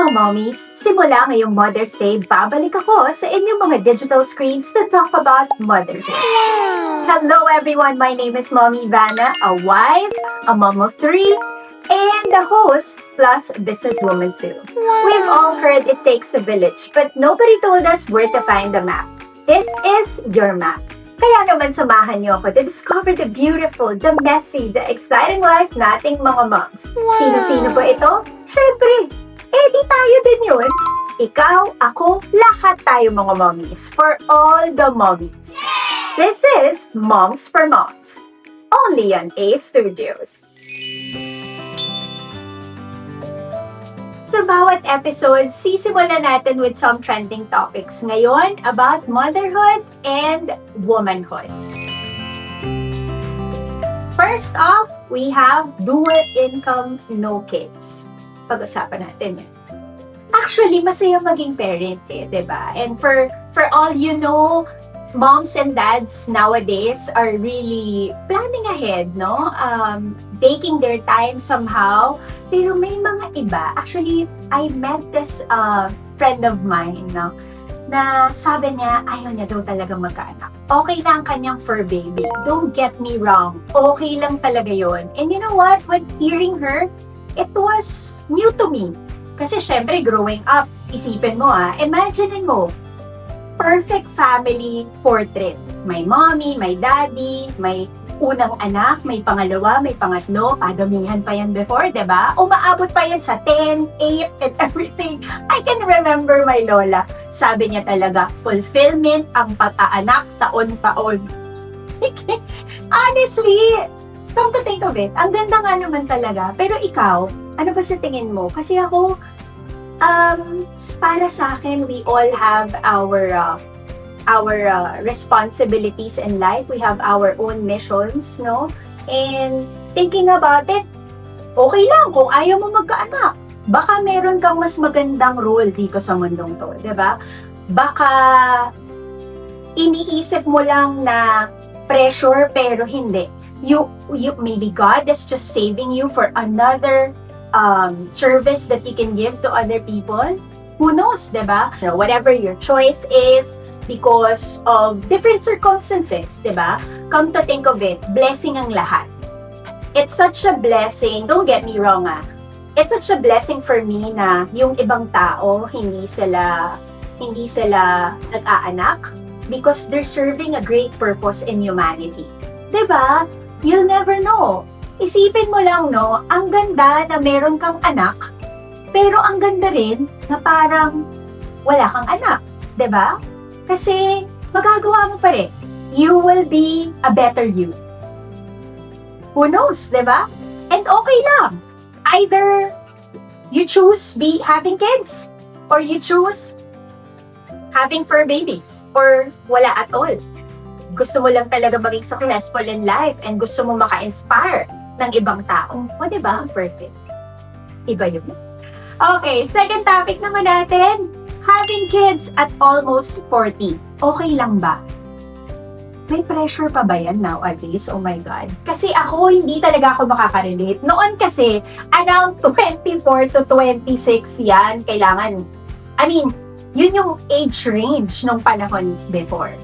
Hello, mommies! Simula ngayong Mother's Day, babalik ako sa inyong mga digital screens to talk about motherhood. Hello, everyone! My name is Mommy Vanna, a wife, a mom of 3, and a host, plus businesswoman too. We've all heard it takes a village, but nobody told us where to find the map. This is your map. Kaya naman samahan niyo ako to discover the beautiful, the messy, the exciting life nating mga moms. Sino-sino po ito? Siyempre, di tayo din yun. Ikaw, ako, lahat tayo mga mommies. For all the mommies. This is Moms for Moms. Only on A Studios. Sa bawat episode, sisimulan natin with some trending topics ngayon about motherhood and womanhood. First off, we have dual income, no kids. Pag-usapan natin yan. Actually, masaya maging parent diba? And for all you know, moms and dads nowadays are really planning ahead, no? Taking their time somehow. Pero may mga iba. Actually, I met this friend of mine, no? Na sabi niya, ayaw niya daw talaga magkaanak. Okay na ang kanyang fur baby. Don't get me wrong. Okay lang talaga yon. And you know what? When hearing her, it was new to me. Kasi syempre, growing up, isipin mo imagine mo, perfect family portrait. May mommy, may daddy, may unang anak, may pangalawa, may pangatlo, padamihan pa yan before, diba? Umaabot pa yan sa 10, 8, and everything. I can remember my lola. Sabi niya talaga, fulfillment ang pag-aanak taon-taon. Honestly, come to think of it, ang ganda nga naman talaga. Pero ikaw, ano ba sa tingin mo? Kasi ako, para sa akin, we all have our responsibilities in life. We have our own missions, no? And thinking about it, okay lang kung ayaw mo magkaanak. Baka meron kang mas magandang role dito sa mundong to, di ba? Baka iniisip mo lang na pressure pero hindi. You maybe God is just saving you for another service that you can give to other people. Who knows, di ba? Whatever your choice is, because of different circumstances, di ba? Come to think of it, blessing ang lahat. It's such a blessing, don't get me wrong it's such a blessing for me na yung ibang tao, hindi sila nag-aanak because they're serving a great purpose in humanity. Di ba? You'll never know. Isipin mo lang, no, ang ganda na meron kang anak, pero ang ganda rin na parang wala kang anak. Di ba? Kasi magagawa mo pa rin. You will be a better you. Who knows, di ba? And okay lang. Either you choose having kids or you choose having fur babies or wala at all. Gusto mo lang talaga maging successful in life and gusto mo maka-inspire ng ibang tao. O di ba? Perfect. Iba yun. Okay, second topic naman natin. Having kids at almost 40, okay lang ba? May pressure pa ba yan nowadays? Oh my God. Kasi ako, hindi talaga ako makaka-relate. Noon kasi, around 24 to 26 yan, kailangan. I mean, yun yung age range nung panahon before.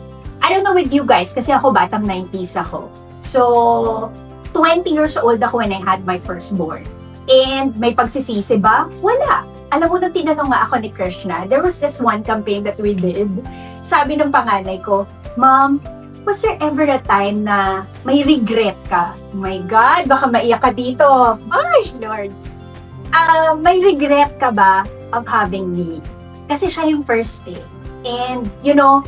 I don't know with you guys, kasi ako batang 90s ako. So, 20 years old ako when I had my firstborn. And may pagsisisi ba? Wala. Alam mo, nung tinanong nga ako ni Krishna, there was this one campaign that we did. Sabi ng panganay ko, Mom, was there ever a time na may regret ka? Oh my God, baka maiyak ka dito. Ay, Lord. May regret ka ba of having me? Kasi siya yung first day. And, you know,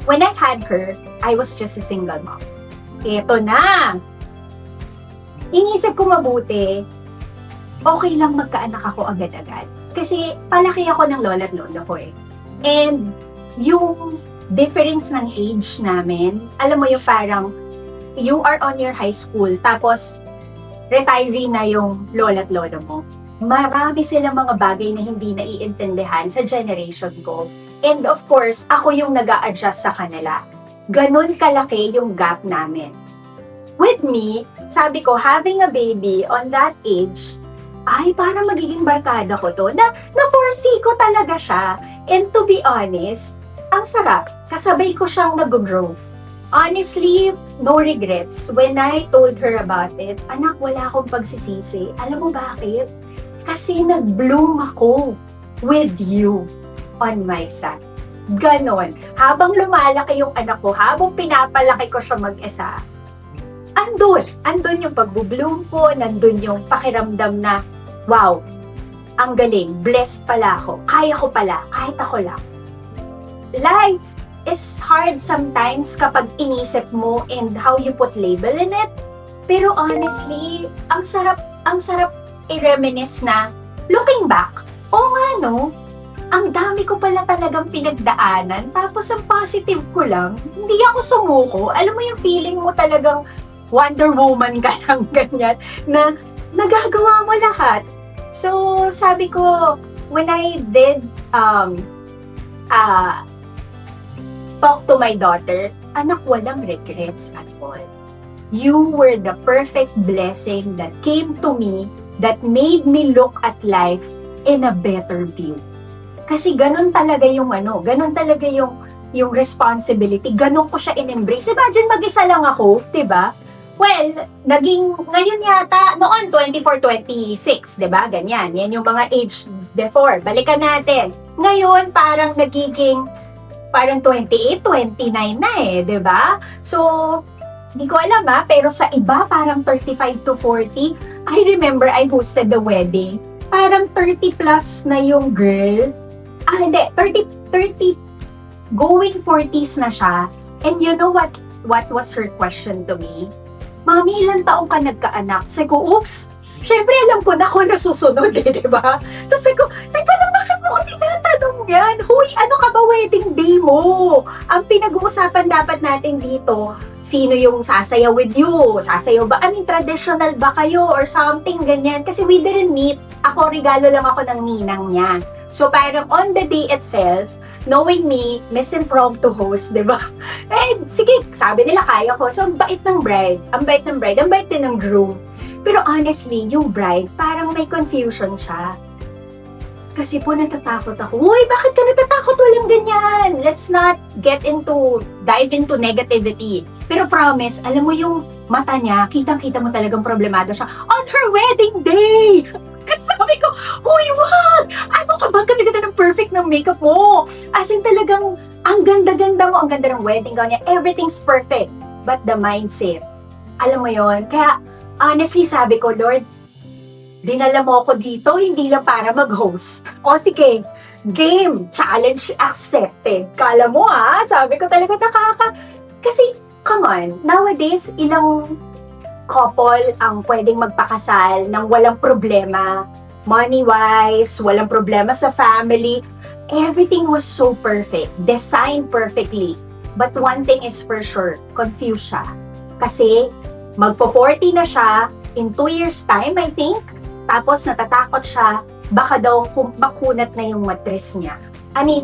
when I had her, I was just a single mom. Eto na! Inisip ko mabuti, okay lang magkaanak ako agad-agad. Kasi palaki ako ng lola at lola ko And yung difference ng age namin, alam mo yung parang you are on your high school, tapos retiree na yung lola at lola mo. Marami silang mga bagay na hindi naiintindihan sa generation ko. And of course, ako yung nag-a-adjust sa kanila. Ganun kalaki yung gap namin. With me, sabi ko, having a baby on that age, ay, para magiging barkada ko to. Na-foresee ko talaga siya. And to be honest, ang sarap. Kasabay ko siyang nag-grow. Honestly, no regrets. When I told her about it, anak, wala akong pagsisisi. Alam mo bakit? Kasi nag-bloom ako with you on my side. Ganon. Habang lumalaki yung anak ko, habang pinapalaki ko siya mag-isa, andun yung pag-bloom ko, nandun yung pakiramdam na, wow, ang galing, blessed pala ako, kaya ko pala, kahit ako lang. Life is hard sometimes kapag inisip mo and how you put label in it. Pero honestly, ang sarap i-reminisce na, looking back, nga no, ang dami ko pala talagang pinagdaanan, tapos ang positive ko lang, hindi ako sumuko. Alam mo yung feeling mo talagang Wonder Woman ka lang, ganyan, na nagagawa mo lahat. So, sabi ko, when I did talk to my daughter, anak, walang regrets at all. You were the perfect blessing that came to me that made me look at life in a better view. Kasi ganun talaga yung ganun talaga yung responsibility, ganun ko siya in-embrace. Imagine mag-isa lang ako, 'di ba? Well, ngayon yata, noon 24, 26, 'di ba? Ganyan, yan yung mga age before. Balikan natin. Ngayon parang nagiging 28, 29 na 'di ba? So, hindi ko alam pero sa iba parang 35 to 40. I remember I hosted the wedding. Parang 30 plus na yung girl. Hindi, 30, going 40s na siya. And you know what was her question to me? Mami, ilang taong ka nagkaanak? Sabi ko, oops! Siyempre, alam ko na kung ano susunod di ba? Tapos sabi ko, teka lang, bakit mo ko tinatanong yan? Huy, ano ka ba wedding day mo? Ang pinag-uusapan dapat natin dito, sino yung sasayaw with you? Sasayaw ba? Traditional ba kayo? Or something, ganyan. Kasi we didn't meet. Ako, regalo lang ako ng ninang niya. So, parang on the day itself, knowing me, Miss Impromptu host, di ba? Sige, sabi nila kaya ko. So, ang bait ng bride. Ang bait din ng groom. Pero honestly, yung bride, parang may confusion siya. Kasi po natatakot ako. Uy, bakit ka natatakot? Walang ganyan. Let's not dive into negativity. Pero promise, alam mo yung mata niya, kitang-kita mo talagang problemado siya. On her wedding day! Kasi sabi ko, huy, wag! Ano ka ba? Ganda-ganda ng perfect ng makeup mo. As in talagang, ang ganda-ganda mo, ang ganda ng wedding gown niya. Everything's perfect. But the mindset, alam mo yon. Kaya, honestly, sabi ko, Lord, dinala mo ako dito, hindi lang para mag-host. O sige, game, challenge accepted. Kala mo sabi ko talaga Kasi, come on, nowadays, ilang couple ang pwedeng magpakasal nang walang problema. Money-wise, walang problema sa family. Everything was so perfect, designed perfectly. But one thing is for sure, confused siya. Kasi, magpo-40 na siya in 2 years time, I think. Tapos natatakot siya, baka daw makunat na yung mattress niya.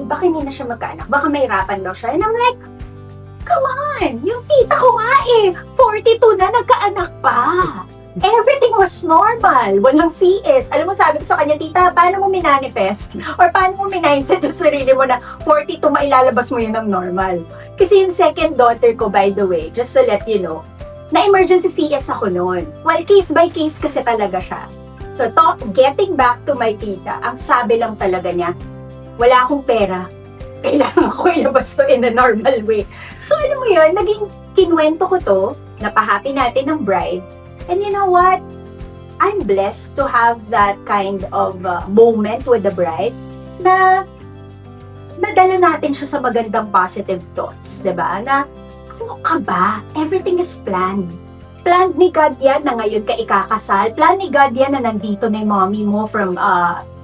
Baka hindi na siya magkaanak. Baka mahirapan daw siya. And I'm like, come on! Yung tita ko nga 42 na, nagkaanak pa. Everything was normal. Walang CS. Alam mo, sabi ko sa kanya, tita, paano mo minanifest? Or paano mo minindset yung sarili mo na 42, mailalabas mo yun ng normal? Kasi yung second daughter ko, by the way, just to let you know, na-emergency CS ako noon. Well, case by case kasi talaga siya. So, getting back to my tita, ang sabi lang talaga niya, wala akong pera. Kailangan ko ilabas to in a normal way. So, alam mo yun, naging kinwento ko to, napahappy natin ng bride. And you know what? I'm blessed to have that kind of moment with the bride na nadala natin siya sa magandang positive thoughts, diba? Na, ano ka ba? Everything is planned. Planned ni God yan na ngayon ka ikakasal. Planned ni God yan na nandito na yung mommy mo from,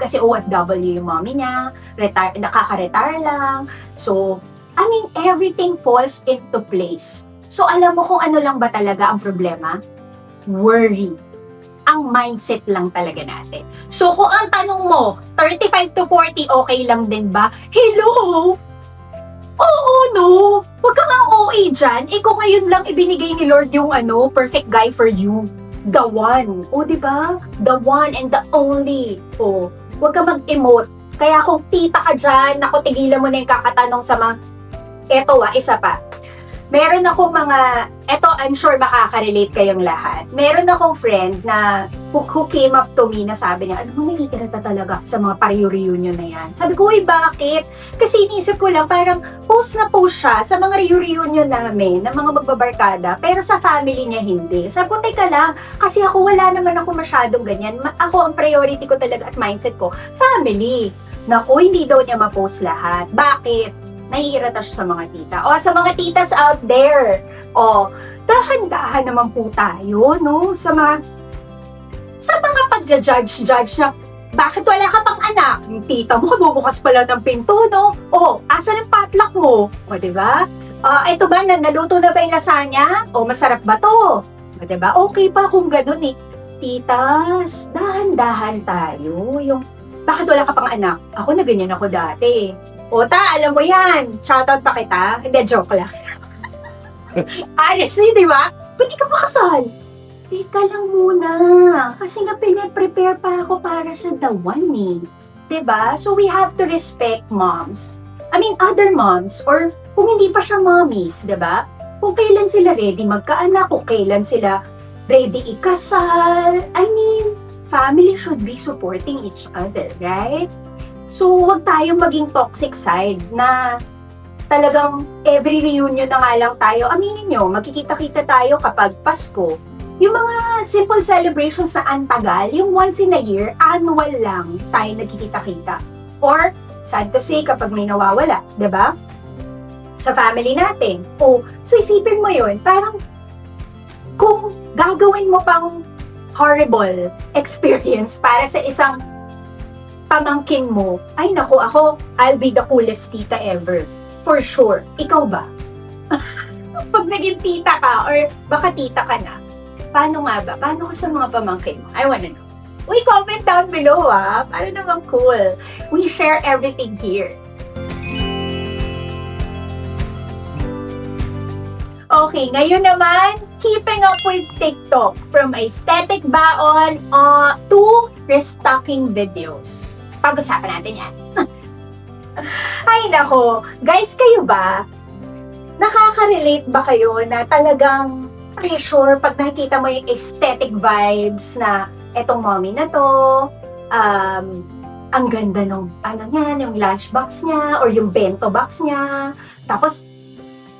kasi OFW yung mommy niya, nakaka-retire lang. So, everything falls into place. So, alam mo kung ano lang ba talaga ang problema? Worry. Ang mindset lang talaga natin. So, kung ang tanong mo, 35 to 40, okay lang din ba? Hello? Oo, no. Huwag ka nga OA dyan. Kung ngayon lang ibinigay ni Lord yung perfect guy for you. the one. O, di ba? The one and the only. O, huwag ka mag-emote. Kaya kung tita ka dyan, naku, tigilan mo na yung kakatanong sa mga... Eto isa pa. Meron akong mga... Eto, I'm sure makaka-relate kayong lahat. Meron akong friend na who came up to me na sabi niya, alam mo, naiirita talaga sa mga reunion na yan. Sabi ko, uy, bakit? Kasi iniisip ko lang, parang post na post siya sa mga reunion namin, ng mga magbabarkada, pero sa family niya hindi. Sabi ko, teka lang, kasi ako wala naman ako masyadong ganyan. Ako, ang priority ko talaga at mindset ko, family. Naku, hindi daw niya ma-post lahat. Bakit? Naiirita siya sa mga tita. O, sa mga titas out there, o, dahan-dahan naman po tayo, no? Sa mga pagja-judge na, bakit wala ka pang anak? Yung tita mo, bubukas pala ng pinto, no? O, asan ang potluck mo? O, diba? Ito ba, naluto na ba yung lasagna? O, masarap ba to? O, diba? Okay pa kung ganun eh. Titas, dahan-dahan tayo. Yung, bakit wala ka pang anak? Ako na ganyan ako dati. O, alam mo yan. Shoutout pa kita. Hindi, joke lang. Honestly, di ba? Ba't di ka pa kasal? Teka lang muna. Kasi nga pinaprepare pa ako para sa the one eh. Diba? So we have to respect moms. I mean, other moms. Or kung hindi pa siya mommies, diba? Kung kailan sila ready magkaanak, kung kailan sila ready ikasal. I mean, family should be supporting each other, right? So, huwag tayong maging toxic side na talagang every reunion na nga lang tayo. Aminin nyo, magkikita-kita tayo kapag Pasko. Yung mga simple celebrations na antagal, yung once in a year, annual lang tayo nagkikita-kita. Or, sad to say, kapag may nawawala, diba? Sa family natin. So isipin mo yun, parang kung gagawin mo pang horrible experience para sa isang pamangkin mo, ay naku, I'll be the coolest tita ever. For sure. Ikaw ba? Pag naging tita ka, or baka tita ka na, paano nga ba? Paano ka sa mga pamangkin mo? I wanna know. Uy, comment down below para naman cool. We share everything here. Okay, ngayon naman, keeping up with TikTok from aesthetic baon to restocking videos. Pag-usapan natin yan. Ay nako, guys, kayo ba? Nakaka-relate ba kayo na talagang pressure pag nakikita mo yung aesthetic vibes na etong mommy na to, ang ganda nung yung lunchbox niya or yung bento box niya, tapos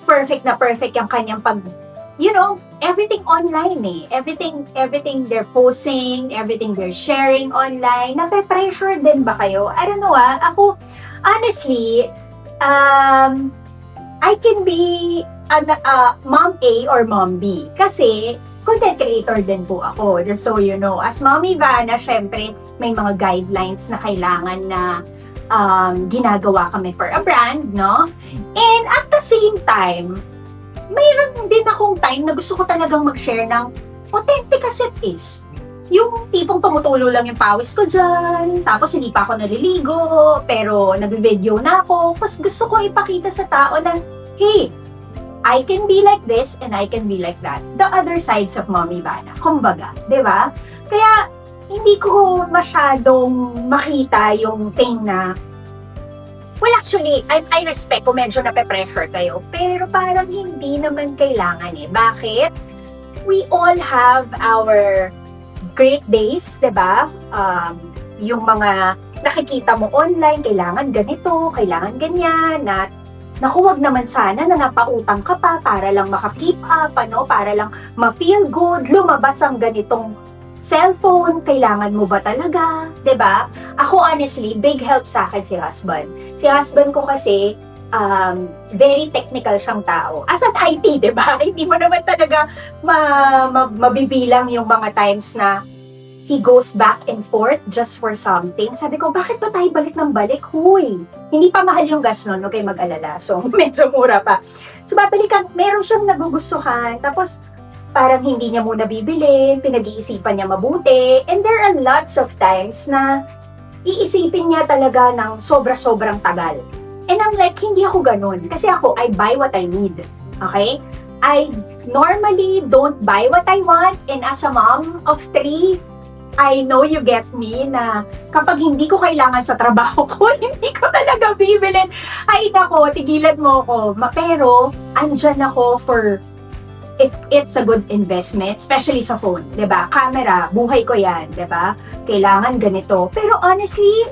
perfect na perfect yung kanyang everything online eh. Everything they're posting, everything they're sharing online. Nape-pressure din ba kayo? I don't know Ako, honestly, I can be mom A or mom B. Kasi, content creator din po ako. Just so you know. As Mommy Vanna, syempre, may mga guidelines na kailangan na ginagawa kami for a brand, no? And at the same time, mayroon din akong time na gusto ko talagang mag-share ng authentic as it is. Yung tipong tumutulo lang yung pawis ko dyan, tapos hindi pa ako naliligo, pero nag-video na ako, tapos gusto ko ipakita sa tao na, hey, I can be like this and I can be like that. The other sides of Mommy Vanna, kumbaga, di ba? Kaya, hindi ko masyadong makita yung thing na well, actually, I respect kung medyo nape-pressure kayo, pero parang hindi naman kailangan eh. Bakit? We all have our great days, diba? Yung mga nakikita mo online, kailangan ganito, kailangan ganyan, na naku, wag naman sana na napautang ka pa para lang maka-keep up, para lang ma-feel good, lumabas ang ganitong cellphone, kailangan mo ba talaga? 'Di ba? Ako honestly, big help sa akin si husband. Si husband ko kasi, very technical siyang tao. As an IT, 'di ba? Hindi mo naman talaga mabibilang yung mga times na he goes back and forth just for something. Sabi ko, bakit ba tayo balik ng balik? Huy! Hindi pa mahal yung gas nun, huwag kayo mag-alala. So, medyo mura pa. So, babalikan, meron siyang nagugustuhan. Tapos, parang hindi niya muna bibilin, pinag-iisipan niya mabuti, and there are lots of times na iisipin niya talaga ng sobra-sobrang tagal. And I'm like, hindi ako ganun. Kasi ako, I buy what I need. Okay? I normally don't buy what I want, and as a mom of 3, I know you get me na kapag hindi ko kailangan sa trabaho ko, hindi ko talaga bibilin. Ay nako, tigilan mo ako. Pero, andyan ako for if it's a good investment, especially sa phone, 'di ba? Camera, buhay ko 'yan, 'di ba? Kailangan ganito. Pero honestly,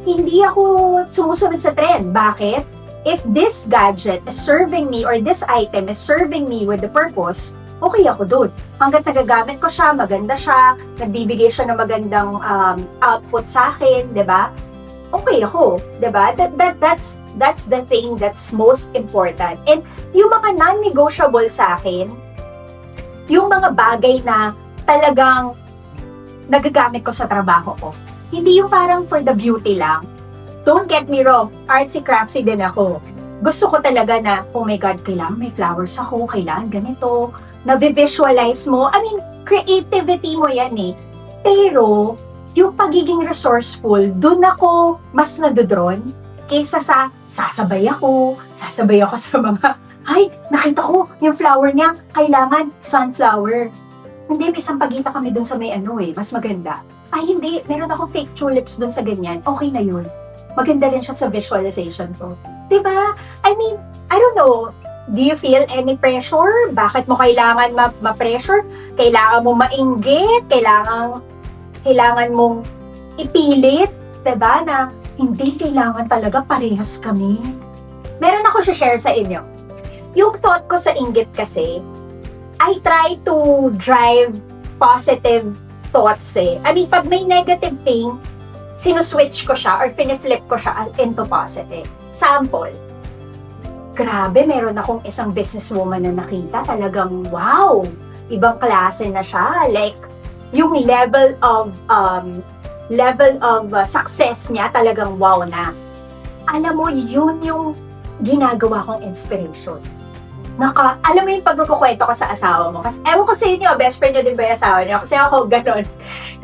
hindi ako sumusunod sa trend. Bakit? If this gadget is serving me or this item is serving me with the purpose, okay ako dun. Hanggat nagagamit ko siya, maganda siya, nagbibigay siya ng magandang output sa akin, 'di ba? Okay ako, 'di ba? That's the thing that's most important. And yung mga non-negotiable sa akin, yung mga bagay na talagang nagagamit ko sa trabaho ko. Hindi yung parang for the beauty lang. Don't get me wrong, artsy-craftsy din ako. Gusto ko talaga na, oh my God, kailangan may flowers ako, kailangan ganito, na-visualize mo. I mean, creativity mo yan eh. Pero, yung pagiging resourceful, dun ako mas nadodron kaysa sa sasabay ako sa mga, ay, nakita ko, yung flower niya, kailangan sunflower. Hindi, may sampagita kami dun sa may mas maganda. Ay, hindi, meron akong fake tulips dun sa ganyan, okay na yun. Maganda rin siya sa visualization ko. Diba? I mean, I don't know, do you feel any pressure? Bakit mo kailangan ma-pressure? Kailangan mo mainggit? Kailangan mong ipilit? Diba? Na hindi kailangan talaga parehas kami. Meron ako share sa inyo. Yung thought ko sa inggit kasi, I try to drive positive thoughts eh. I mean, pag may negative thing, sinuswitch ko siya or finiflip ko siya into positive. Sample, grabe, meron akong isang businesswoman na nakita, talagang wow, ibang klase na siya. Like, yung level of success niya, talagang wow na. Alam mo, yun yung ginagawa kong inspiration. Alam mo yung pagkukwento ko sa asawa mo. Kasi, ewan ko sa inyo, best friend nyo din ba yung asawa niyo? Kasi ako, ganon.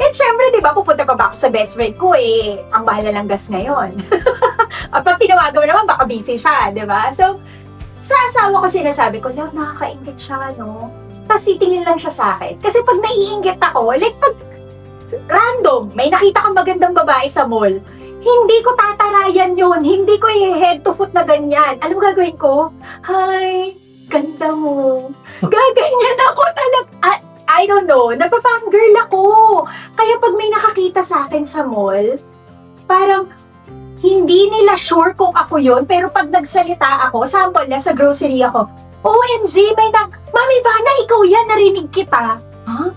And syempre, di ba, pupunta pa ba ako sa best friend ko eh, ang mahal na lang gas ngayon. At pag tinawagan mo naman, baka busy siya, di ba? So, sa asawa ko sinasabi ko, nakakaingit siya, no? Tapos titingin lang siya sa akin. Kasi pag naiingit ako, like pag random, may nakita kang magandang babae sa mall, hindi ko tatarayan yun. Hindi ko i-head to foot na ganyan. Alam mo gagawin ko? Hi, ganda mo. Gaganyan ako talaga. I don't know, napapangirl ako. Kaya pag may nakakita sa akin sa mall, parang hindi nila sure kung ako yun, pero pag nagsalita ako, sample na sa grocery ako, OMG, Mami Vanna, ikaw yan, narinig kita. Huh?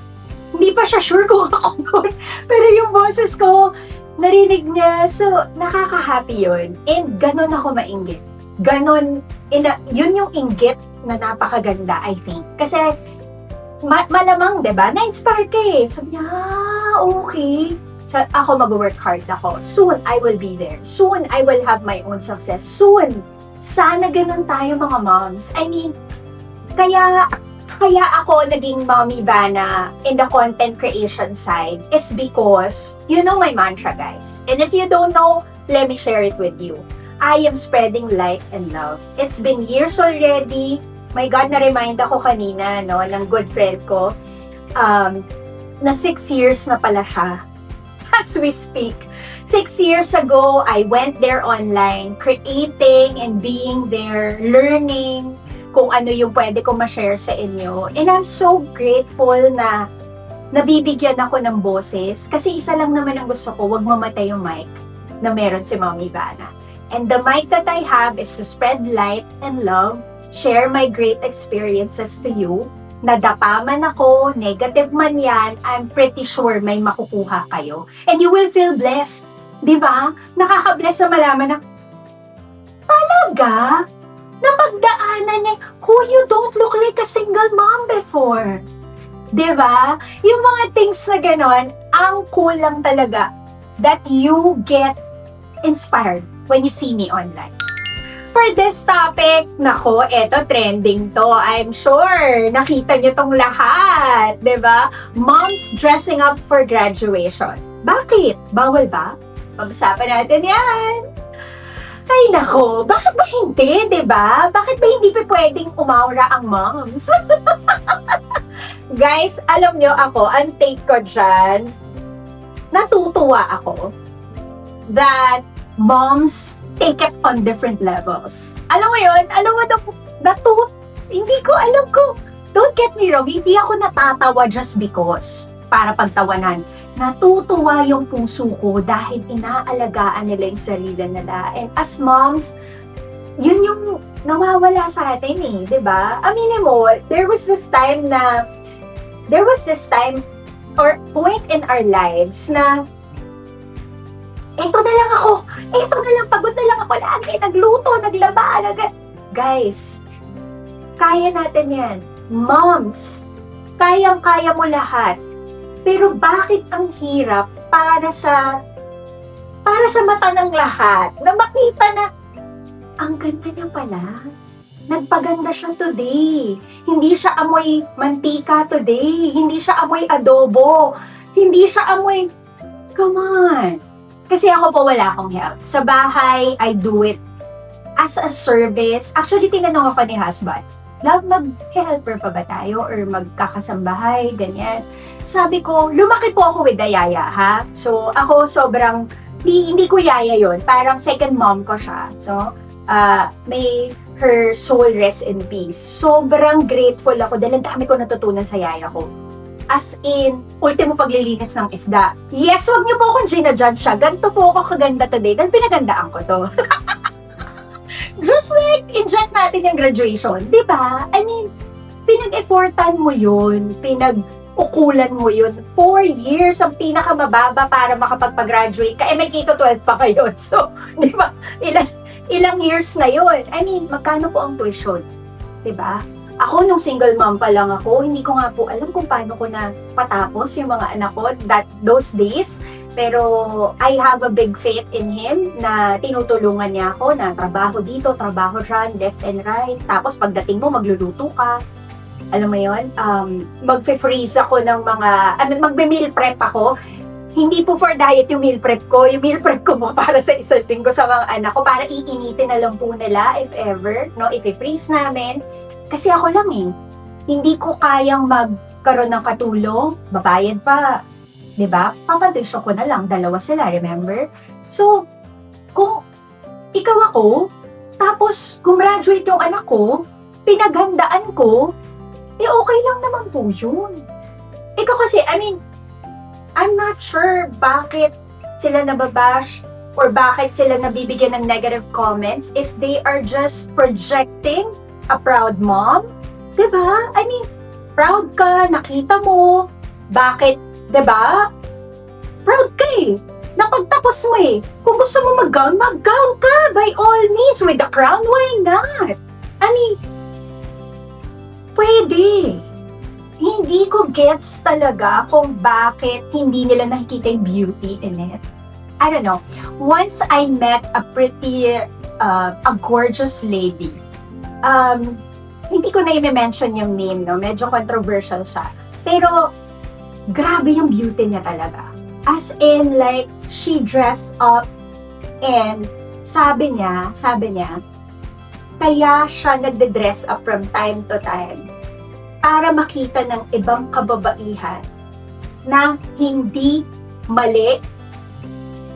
Hindi pa siya sure kung ako yun. Pero yung boses ko, narinig niya. So, nakaka-happy yun. And ganon ako mainggit. Ganon, yun yung inggit na napakaganda, I think. Kasi, malamang, diba? Na-inspire ka eh. Sabi niya, okay. So, ako mag-work hard ako. Soon, I will be there. Soon, I will have my own success. Soon. Sana ganun tayo mga moms. I mean, kaya ako naging Mommy Vanna in the content creation side is because, you know my mantra, guys. And if you don't know, let me share it with you. I am spreading light and love. It's been years already. My God, na-remind ako kanina, no, ng good friend ko, na 6 years na pala siya. As we speak. 6 years ago, I went there online, creating and being there, learning kung ano yung pwede ko ma-share sa inyo. And I'm so grateful na nabibigyan ako ng boses. Kasi isa lang naman ang gusto ko, wag mamatay yung mic na meron si Mommy Vanna. And the mic that I have is to spread light and love, share my great experiences to you. Nadapa man ako, negative man yan, I'm pretty sure may makukuha kayo. And you will feel blessed. Diba? Nakaka-bless na malaman na, talaga? Napagdaanan niya, you don't look like a single mom before. Diba? Yung mga things na ganon, ang cool lang talaga that you get inspired when you see me online. For this topic, nako, eto trending to. I'm sure nakita niyo tong lahat, 'di ba? Moms dressing up for graduation. Bakit? Bawal ba? Pag-usapan natin 'yan. Ay nako, bakit ba hindi, 'di ba? Bakit ba hindi pa pwedeng umawra ang moms? Guys, alam nyo ako, ang take ko dyan, natutuwa ako that moms take it on different levels. Alam mo yun? Alam mo, hindi ko alam ko. Don't get me wrong, hindi ako natatawa just because para pagtawanan. Natutuwa yung puso ko dahil inaalagaan nila yung sarili nila. And as moms, yun yung nawawala sa atin eh, di ba? Aminin mo, there was this time or point in our lives na eto na lang ako, pagod na lang ako lagi, nagluto, naglaba, Guys, kaya natin yan. Moms, kayang-kaya mo lahat. Pero bakit ang hirap para sa mata ng lahat na makita na ang ganda niya pala. Nagpaganda siya today. Hindi siya amoy mantika today. Hindi siya amoy adobo. Hindi siya amoy... Come on. Kasi ako po wala akong help. Sa bahay, I do it as a service. Actually, tinanong ako ni husband, love, mag-helper pa ba tayo? Or magkakasambahay? Ganyan. Sabi ko, lumaki po ako with the yaya, ha? So, ako sobrang... Hindi ko yaya yon. Parang second mom ko siya. So, may her soul rest in peace. Sobrang grateful ako dahil ang dami ko natutunan sa yaya ko. As in, ultimo paglilinis ng isda. Yes, wag niyo po akong ginajudge siya. Ganito po ako kaganda today dahil pinagandaan ko to. Just like, enjoy natin yung graduation. Diba? I mean, pinag-effortan mo yun. Pinag-ukulan mo yun. 4 years ang pinakamababa para makapag-graduate ka. May K-12 pa kayo. So, di ba? Ilang years na yun. I mean, magkano po ang tuition? Diba? Ako, nung single mom pa lang ako, hindi ko nga po alam kung paano ko na patapos yung mga anak ko those days. Pero I have a big faith in Him na tinutulungan niya ako na trabaho dito, trabaho dyan, left and right. Tapos pagdating mo, magluluto ka. Alam mo yun? Magfe-freeze ako ng mga, magbe-meal prep ako. Hindi po for diet yung meal prep ko. Yung meal prep ko mo para sa isang linggo sa mga anak ko, para iinitin na lang po nila if ever, no? If i-freeze namin. Kasi ako lang eh. Hindi ko kayang magkaroon ng katulong, babayad pa. 'Di ba? Papantisyo ko na lang, 2 sila, remember? So, kung ikaw ako, tapos gumraduate yung anak ko, pinaghandaan ko, okay lang naman po yun. Ikaw kasi, I'm not sure bakit sila nababash or bakit sila nabibigyan ng negative comments if they are just projecting a proud mom. Diba? Proud ka, nakita mo. Bakit? Diba? Proud ka eh. Napagtapos mo eh. Kung gusto mo mag-gown ka. By all means. With the crown, why not? Pwede. Hindi ko gets talaga kung bakit hindi nila nakikita yung beauty in it. I don't know. Once I met a a gorgeous lady. Hindi ko na i-mention yung name, no? Medyo controversial siya. Pero, grabe yung beauty niya talaga. As in, like, she dressed up and sabi niya, kaya siya nagde-dress up from time to time para makita ng ibang kababaihan na hindi mali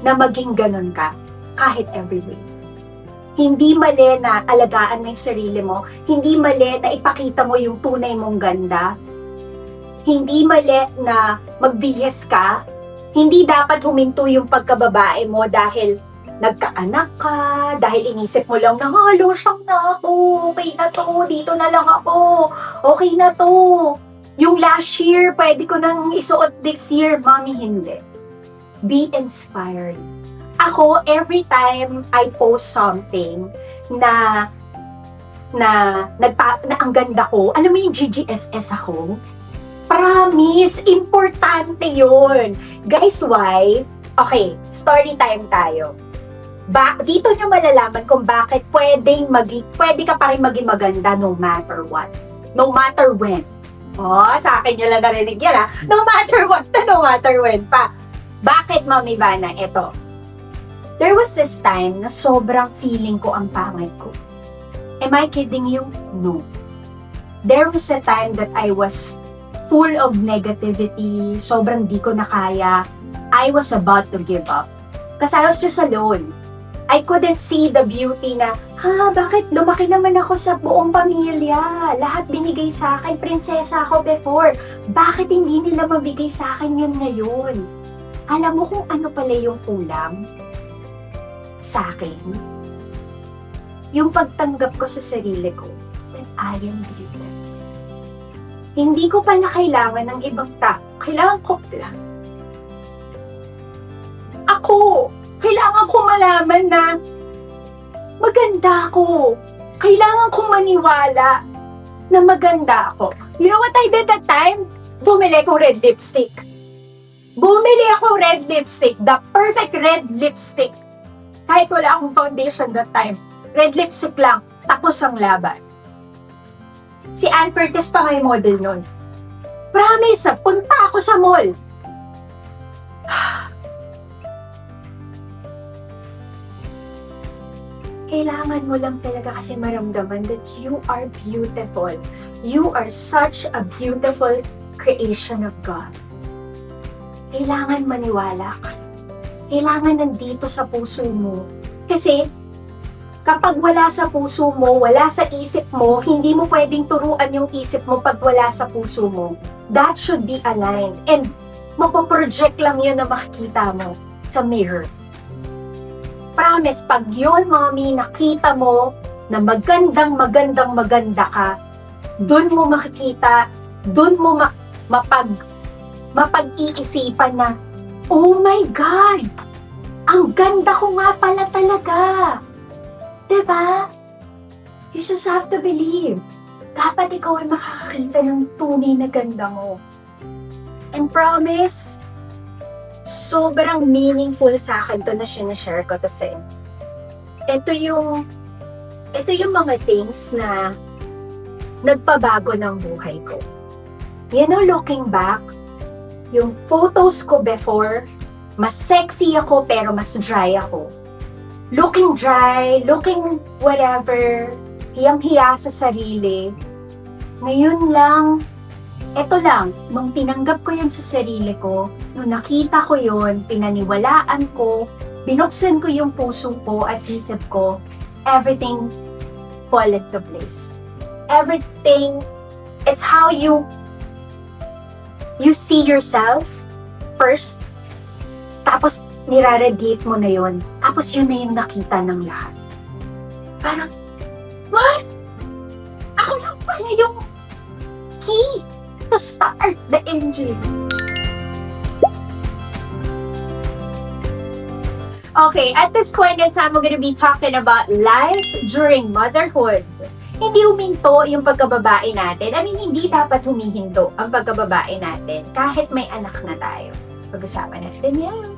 na maging ganun ka kahit everyday. Hindi mali na alagaan mo yung sarili mo. Hindi mali na ipakita mo yung tunay mong ganda. Hindi mali na magbihis ka. Hindi dapat huminto yung pagkababae mo dahil nagkaanak ka, dahil inisip mo lang na, losyang na ako, okay na to, dito na lang ako, okay na to. Yung last year, pwede ko nang isuot this year. Mommy, hindi. Be inspired. Ako, every time I post something na ang ganda ko, alam mo yung GGSS ako? Promise, importante yun. Guys, why? Okay, story time tayo. Dito nyo malalaman kung bakit pwede ka pa rin maging maganda no matter what. No matter when. Sa akin nyo lang narinig yan ha. No matter what na no matter when pa. Bakit, Mami Vanna? Ito. There was this time na sobrang feeling ko ang pangit ko. Am I kidding you? No. There was a time that I was full of negativity, sobrang di ko na kaya. I was about to give up. Kasi I was just alone. I couldn't see the beauty na, bakit lumaki naman ako sa buong pamilya? Lahat binigay sa akin, prinsesa ako before. Bakit hindi nila mabigay sa akin yan ngayon? Alam mo kung ano pala yung kulang sa akin? Yung pagtanggap ko sa sarili ko that I am beautiful. Hindi ko pala kailangan ng ibang tao. Kailangan ko lang. Ako! Kailangan ko malaman na maganda ako. Kailangan kong maniwala na maganda ako. You know what I did that time? Bumili akong red lipstick. Bumili akong red lipstick. The perfect red lipstick. Kahit wala akong foundation that time. Red lipstick lang. Tapos ang laban. Si Ann Curtis pa nga yung model nun. Promise, punta ako sa mall. Kailangan mo lang talaga kasi maramdaman that you are beautiful. You are such a beautiful creation of God. Kailangan maniwala ka. Kailangan nandito sa puso mo. Kasi, kapag wala sa puso mo, wala sa isip mo, hindi mo pwedeng turuan yung isip mo pag wala sa puso mo. That should be aligned. And, mapoproject lang yun na makikita mo sa mirror. Promise, pag yun, mommy, nakita mo na maganda ka, dun mo makikita, dun mo mapag-iisipan na, oh my God! Ang ganda ko nga pala talaga! Diba? You just have to believe. Dapat ikaw ay makakakita ng tunay na ganda mo. And promise, sobrang meaningful sa akin to na sinashare ko kasi ito yung mga things na nagpabago ng buhay ko. You know, looking back, yung photos ko before, mas sexy ako pero mas dry ako. Looking dry, looking whatever, hiyang-hiya sa sarili. Ngayon lang, eto lang, nung tinanggap ko yun sa sarili ko, nung nakita ko yun, pinaniwalaan ko, binuksan ko yung puso ko at isip ko, everything fall into place. Everything, it's how you see yourself first, tapos niraradiate mo na yun, tapos yun na yung nakita ng lahat. Parang, what? Ako lang pala yung key to start the engine. Okay, at this point in time, we're gonna be talking about life during motherhood. Hindi huminto yung pagkababae natin. I mean, hindi dapat humihinto ang pagkababae natin kahit may anak na tayo. Pag-usapan natin yan.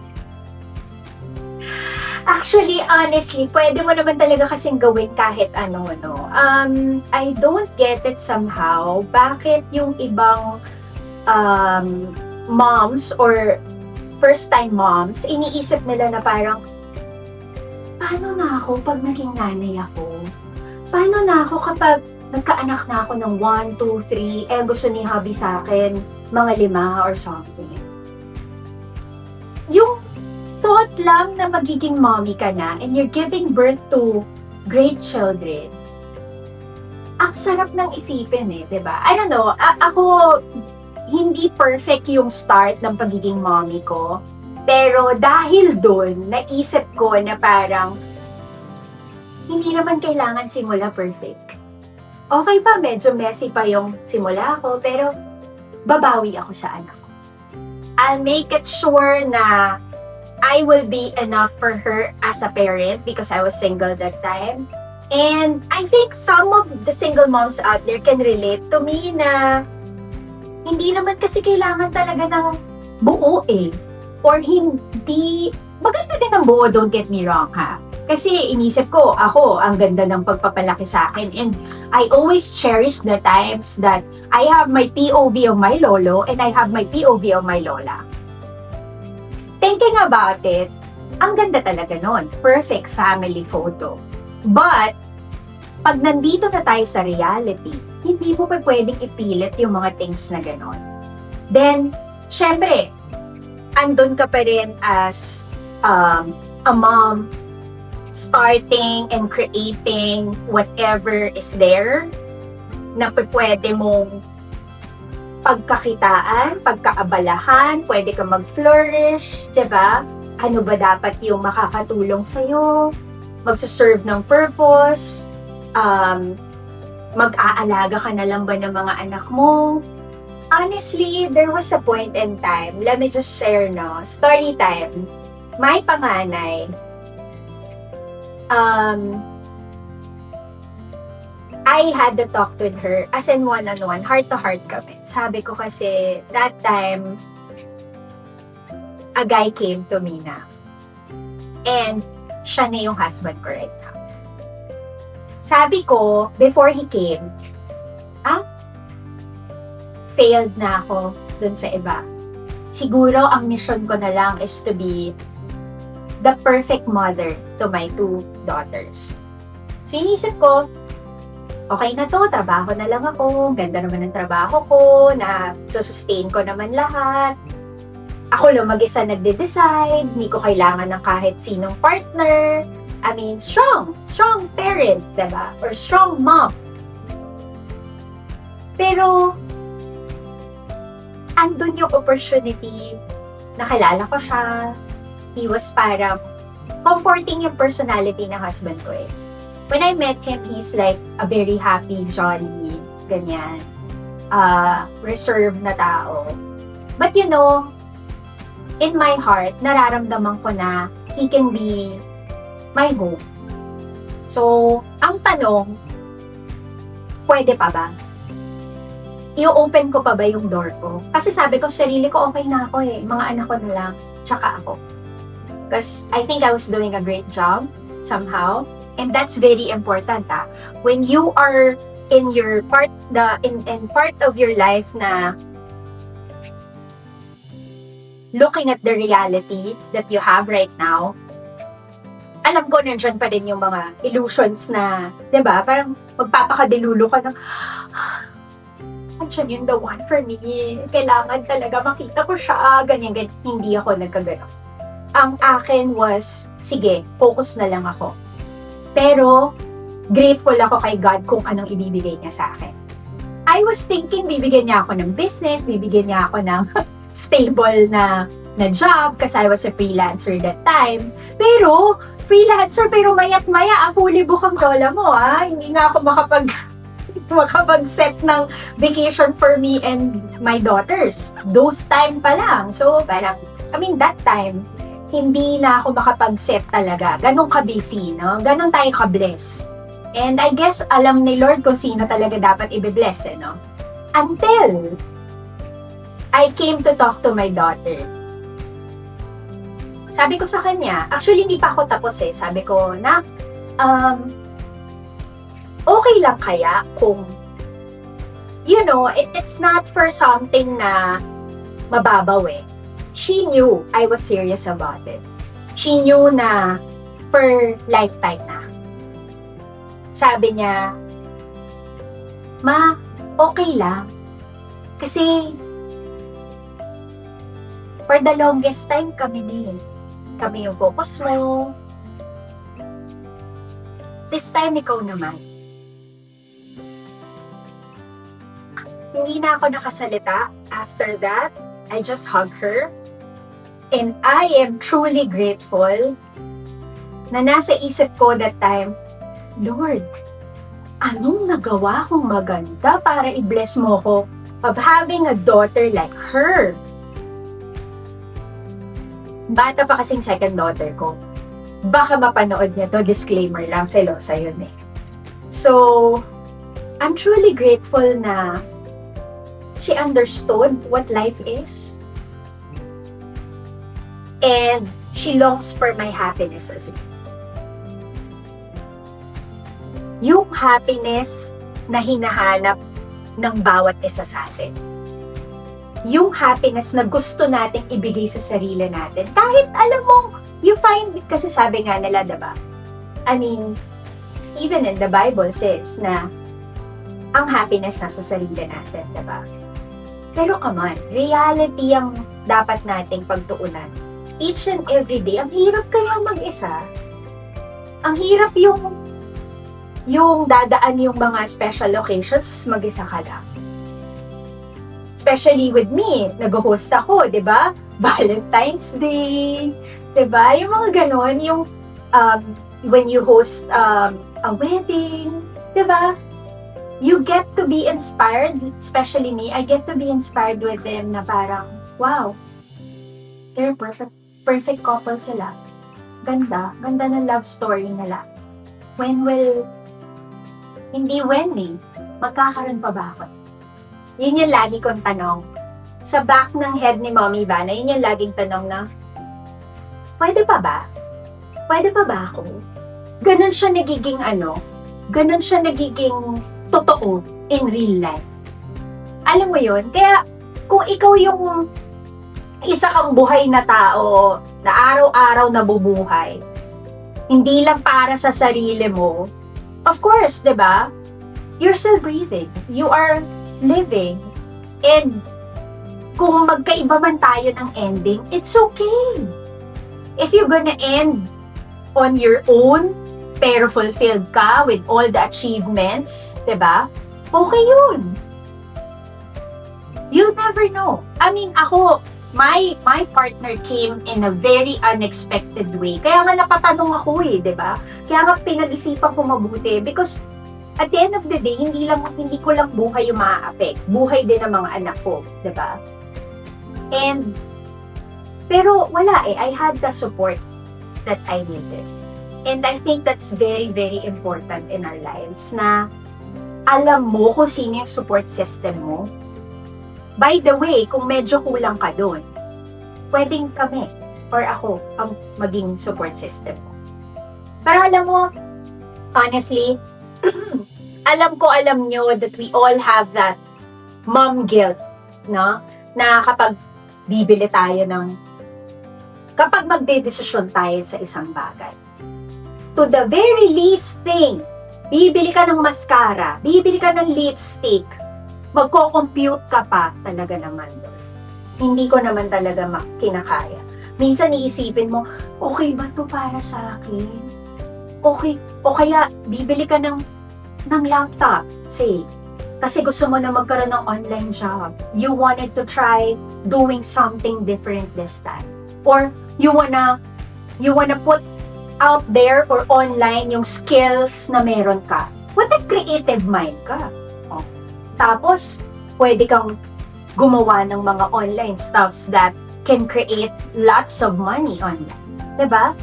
Actually, honestly, pwede mo naman talaga kasing gawin kahit ano, no? I don't get it somehow. Bakit yung ibang moms or first-time moms, iniisip nila na parang, paano na ako pag naging nanay ako? Paano na ako kapag nagkaanak na ako ng 1, 2, 3, gusto ni hubby sa akin, mga 5 or something. Yung thought lang na magiging mommy ka na and you're giving birth to great children, ang sarap ng isipin diba? I don't know, ako, hindi perfect yung start ng pagiging mommy ko, pero dahil dun, naisip ko na parang, hindi naman kailangan simula perfect. Okay pa, medyo messy pa yung simula ko, pero babawi ako sa anak ko. I'll make it sure na I will be enough for her as a parent because I was single that time. And I think some of the single moms out there can relate to me na hindi naman kasi kailangan talaga ng buo Or hindi, maganda din ang buo, don't get me wrong ha. Kasi inisip ko, ako, ang ganda ng pagpapalaki sa akin. And I always cherish the times that I have my POV of my lolo and I have my POV of my lola. Thinking about it, Ang ganda talaga nun. Perfect family photo. But, pag nandito na tayo sa reality, hindi mo pa pwedeng ipilit yung mga things na ganon. Then, syempre, andun ka pa rin as a mom, starting and creating whatever is there na pwede mong pagkakitaan, pagkaabalahan, pwede ka mag-flourish, diba? Ano ba dapat yung makakatulong sa'yo? Magsuserve ng purpose? Mag-aalaga ka na lang ba ng mga anak mo? Honestly, there was a point in time, let me just share, no? Story time. My panganay, I had to talk with her as in one-on-one, heart-to-heart kami. Sabi ko kasi, that time, a guy came to me na. And, siya na yung husband ko right now. Sabi ko, before he came, failed na ako dun sa iba. Siguro, ang mission ko na lang is to be the perfect mother to my 2 daughters. So, inisip ko, okay na to, trabaho na lang ako, ganda naman ng trabaho ko, na sustain ko naman lahat. Ako lang mag-isa nagde-decide, hindi ko kailangan ng kahit sinong partner. I mean, strong parent, diba? Or strong mom. Pero, andun yung opportunity, nakilala ko siya, he was parang comforting yung personality ng husband ko eh. When I met him, he's like a very happy, jolly, ganyan, reserved na tao. But you know, in my heart, nararamdaman ko na he can be my hope. So, ang tanong, pwede pa ba? I-open ko pa ba yung door ko? Kasi sabi ko, sarili ko, okay na ako eh. Mga anak ko na lang, tsaka ako. Because I think I was doing a great job, somehow. And that's very important, When you are in your part, in part of your life na looking at the reality that you have right now, alam ko nandyan pa rin yung mga illusions na, diba? Parang magpapakadilulo ka ng, andyan yung the one for me. Kailangan talaga makita ko siya. Ganyan. Hindi ako nagkagano. Ang akin was, sige, focus na lang ako. Pero, grateful ako kay God kung anong ibibigay niya sa akin. I was thinking, bibigyan niya ako ng business, bibigyan niya ako ng stable na job kasi I was a freelancer that time. Pero, freelancer, pero maya't maya, fully book ang lola mo, Hindi nga ako makapag-set ng vacation for me and my daughters. Those time pa lang. So, parang, that time, hindi na ako makapag-set talaga. Ganong ka-busy, no? Ganon tayo ka-bless. And I guess, alam ni Lord kung sino talaga dapat i-bless, no? Until, I came to talk to my daughter. Sabi ko sa kanya, actually, hindi pa ako tapos eh. Sabi ko, Nak, okay lang kaya kung, it's not for something na mababaw eh. She knew I was serious about it. She knew na for lifetime na. Sabi niya, Ma, okay lang. Kasi, for the longest time kami Kami yung focus mo. This time, ikaw naman. Hindi na ako nakasalita. After that, I just hugged her. And I am truly grateful na nasa isip ko that time, Lord, anong nagawa kong maganda para i-bless mo ko of having a daughter like her? Bata pa kasing second daughter ko. Baka mapanood niya to, disclaimer lang, selosa yun eh. So, I'm truly grateful na she understood what life is. And she longs for my happiness as well. Yung happiness na hinahanap ng bawat isa sa atin. Yung happiness na gusto nating ibigay sa sarili natin. Kahit alam mong You find, kasi sabi nga nila, diba? I mean, even in the Bible says na ang happiness nasa sarili natin, diba? Pero come on, reality ang dapat nating pagtuunan. Each and every day, ang hirap kaya mag-isa. Ang hirap yung dadaan yung mga special occasions, mag-isa ka lang. Especially with me, nag-host ako, di ba? Valentine's Day, di ba? Yung mga ganon, yung when you host a wedding, di ba? You get to be inspired, especially me, I get to be inspired with them na parang, wow, they're perfect couple sila. Ganda ng love story nila. Hindi when magkakaroon pa ba ako? Yun yung lagi kong tanong. Sa back ng head ni Mommy Ivana, yun yung laging tanong na, pwede pa ba? Pwede pa ba ako? Ganon siya nagiging totoo in real life. Alam mo yun? Kaya, kung ikaw yung isa kang buhay na tao na araw-araw nabubuhay, hindi lang para sa sarili mo, of course, di ba? You're still breathing. You are living. And kung magkaiba man tayo ng ending, it's okay. If you're gonna end on your own, pero fulfilled ka with all the achievements, diba? Okay yun. You'll never know. I mean, ako, my partner came in a very unexpected way. Kaya nga napatanong ako diba? Kaya nga pinag-isipan ko mabuti because at the end of the day, hindi ko lang buhay yung maa-affect. Buhay din ng mga anak ko, diba? And, pero wala I had the support that I needed. And I think that's very, very important in our lives na alam mo kung sino yung support system mo. By the way, kung medyo kulang ka doon, pwedeng kami or ako ang maging support system mo. Pero alam mo, honestly, alam nyo that we all have that mom guilt, no? Na kapag bibili tayo kapag magdedesisyon tayo sa isang bagay, to the very least thing, bibili ka ng mascara, bibili ka ng lipstick, magko-compute ka pa talaga naman doon. Hindi ko naman talaga kinakaya. Minsan iisipin mo, okay ba to para sa akin? Okay, o kaya bibili ka ng laptop, say, kasi gusto mo na magkaroon ng online job. You wanted to try doing something different this time. Or you wanna put out there or online yung skills na meron ka. What if creative mind ka? Oh. Tapos, pwede kang gumawa ng mga online stuffs that can create lots of money online. Diba?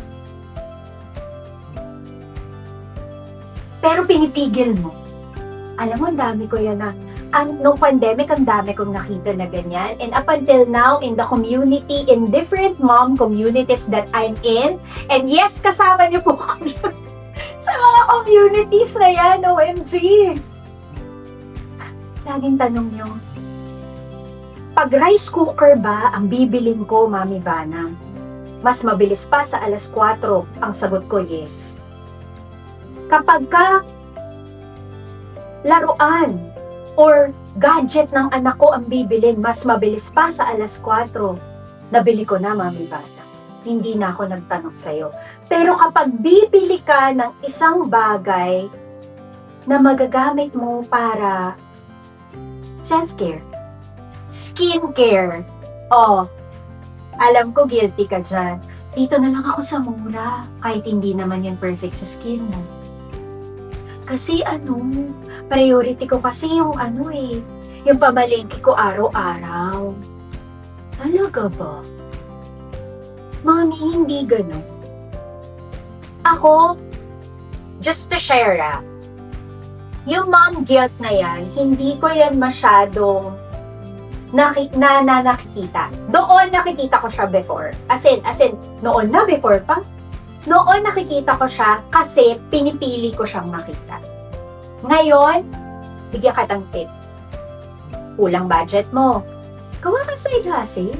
Pero pinipigil mo. Alam mo, ang dami ko yan na nung pandemic, ang dami kong nakita na ganyan. And up until now, in the community, in different mom communities that I'm in, and yes, kasama niyo po ako sa mga communities na yan, OMG. Laging tanong niyo, pag rice cooker ba ang bibilin ko, Mami Ivana? Mas mabilis pa sa 4:00, ang sagot ko, yes. Kapag laruan or gadget ng anak ko ang bibilin, mas mabilis pa sa 4:00, nabili ko na, Mami Ivana. Hindi na ako nagtanong sa'yo. Pero kapag bibili ka ng isang bagay na magagamit mo para self-care, skincare, alam ko guilty ka dyan. Dito na lang ako sa mura, kahit hindi naman yun perfect sa skin mo. Kasi priority ko kasi yung yung pamalengke ko araw-araw. Talaga ba? Mami, hindi ganun. Ako, just to share yung mom guilt na yan, hindi ko yan masyadong nakikita. Doon nakikita ko siya before. As in, noon na before pa. Noon nakikita ko siya kasi pinipili ko siyang makita. Ngayon, bigyan ka ng tip. Kulang budget mo. Gawa ka side hustle.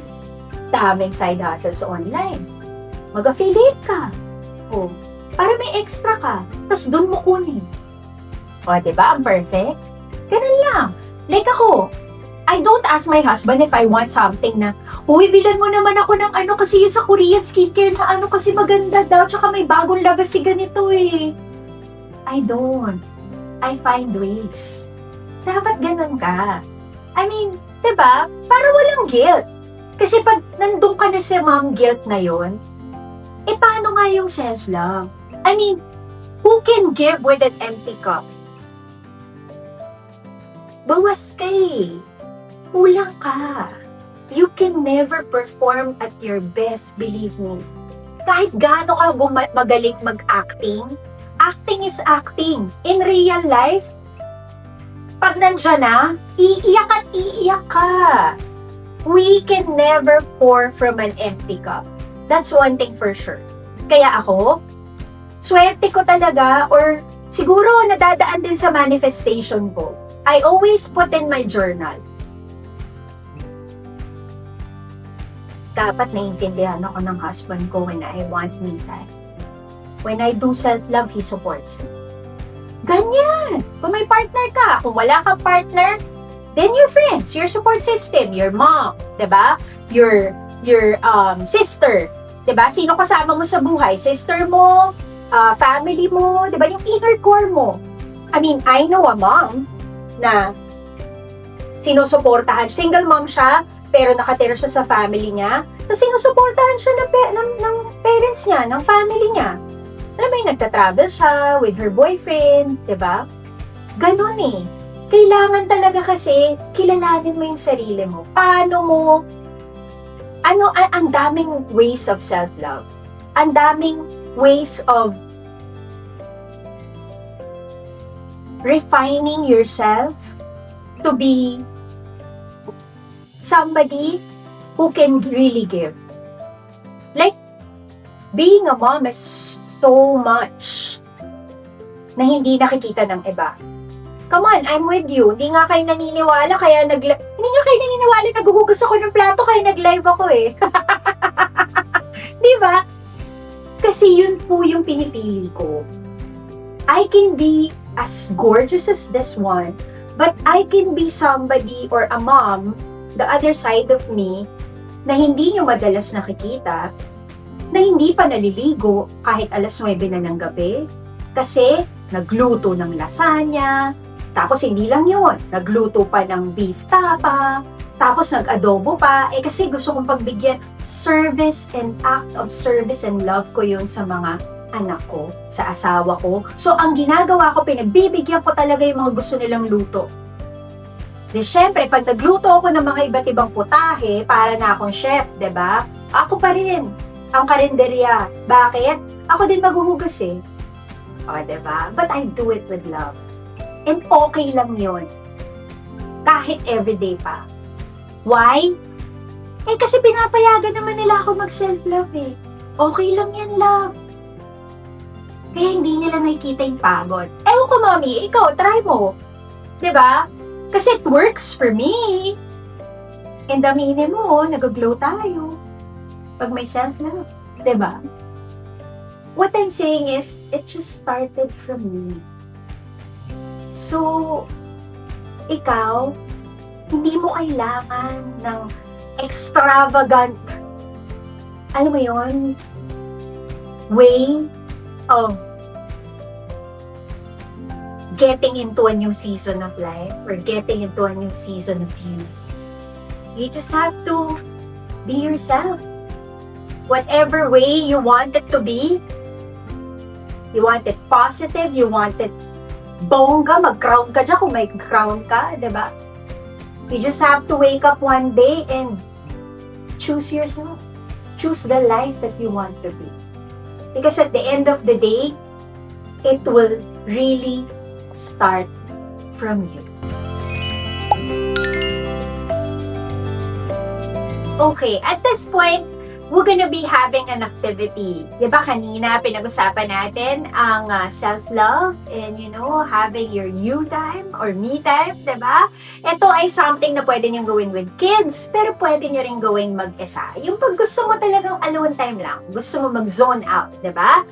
Daming side hustles online. Mag-affiliate ka. O, para may extra ka. Tapos dun mo kunin. O, diba? Ang perfect. Ganun lang. Like ako, I don't ask my husband if I want something na, uy, bilan mo naman ako ng ano kasi yun sa Korean skincare na ano kasi maganda daw, tsaka may bagong labas si ganito eh. I don't. I find ways. Dapat ganun ka. I mean, diba? Para walang guilt. Kasi pag nandun ka na sa mom guilt na yun, eh paano nga yung self-love? I mean, who can give with an empty cup? Bawas ka eh. Kulang ka. You can never perform at your best, believe me. Kahit gaano ka magaling mag-acting, acting is acting. In real life, pag nandyan na, iiyak at iiyak ka. We can never pour from an empty cup. That's one thing for sure. Kaya ako, swerte ko talaga or siguro nadadaan din sa manifestation ko. I always put in my journal. Dapat naiintindihan ako ng husband ko when I want me time. When I do self-love, he supports me. Ganyan! Kung may partner ka, kung wala kang partner, then your friends, your support system, your mom, diba? Your sister, diba? Sino kasama mo sa buhay? Sister mo, family mo, diba? Yung inner core mo. I mean, I know a mom na sinusuportahan. Single mom siya, pero nakatira siya sa family niya. Tapos sinusuportahan siya ng parents niya, ng family niya. Alam mo yung nagta-travel siya with her boyfriend, diba? Ganon eh. Kailangan talaga kasi kilalanin mo yung sarili mo. Paano mo, ang daming ways of self-love. Ang daming ways of refining yourself to be somebody who can really give. Like, being a mom is so much na hindi nakikita ng iba. Come on, I'm with you. Hindi nga kayo naniniwala, naghuhugas ako ng plato, kaya nag-live ako eh. Di ba? Kasi yun po yung pinipili ko. I can be as gorgeous as this one, but I can be somebody or a mom, the other side of me, na hindi nyo madalas nakikita, na hindi pa naliligo kahit alas 9 na ng gabi, kasi nagluto ng lasagna, tapos hindi lang yun, nagluto pa ng beef tapa, tapos nag-adobo pa, kasi gusto kong pagbigyan, service and act of service and love ko yun sa mga anak ko, sa asawa ko. So, ang ginagawa ko, pinagbibigyan ko talaga yung mga gusto nilang luto. Di syempre, pag nagluto ako ng mga iba't ibang putahe, para na akong chef, diba? Ako pa rin, ang karinderya. Bakit? Ako din maghuhugas eh. O, diba? But I do it with love. And okay lang yun. Kahit everyday pa. Why? Eh, kasi pinapayagan naman nila ako mag-self-love eh. Okay lang yan, love. Kaya hindi nila nakikita yung pagod. Ewan ko, mommy, ikaw, try mo. Diba? Kasi it works for me. And aminin mo, nag-glow tayo. Pag may self-love. Diba? What I'm saying is, it just started from me. So, ikaw, hindi mo kailangan ng extravagant, alam mo yun, way of getting into a new season of life or getting into a new season of you. You just have to be yourself. Whatever way you want it to be, you want it positive, you want it bongga, mag-crown ka dyan kung may crown ka, diba? You just have to wake up one day and choose yourself. Choose the life that you want to be. Because at the end of the day, it will really start from you. Okay, at this point, we're gonna be having an activity. Diba kanina pinag-usapan natin ang self-love and having your you time or me time, diba? Ito ay something na pwede nyo gawin with kids, pero pwede nyo rin gawin mag-isa. Yung pag gusto mo talagang alone time lang, gusto mo mag-zone out, diba?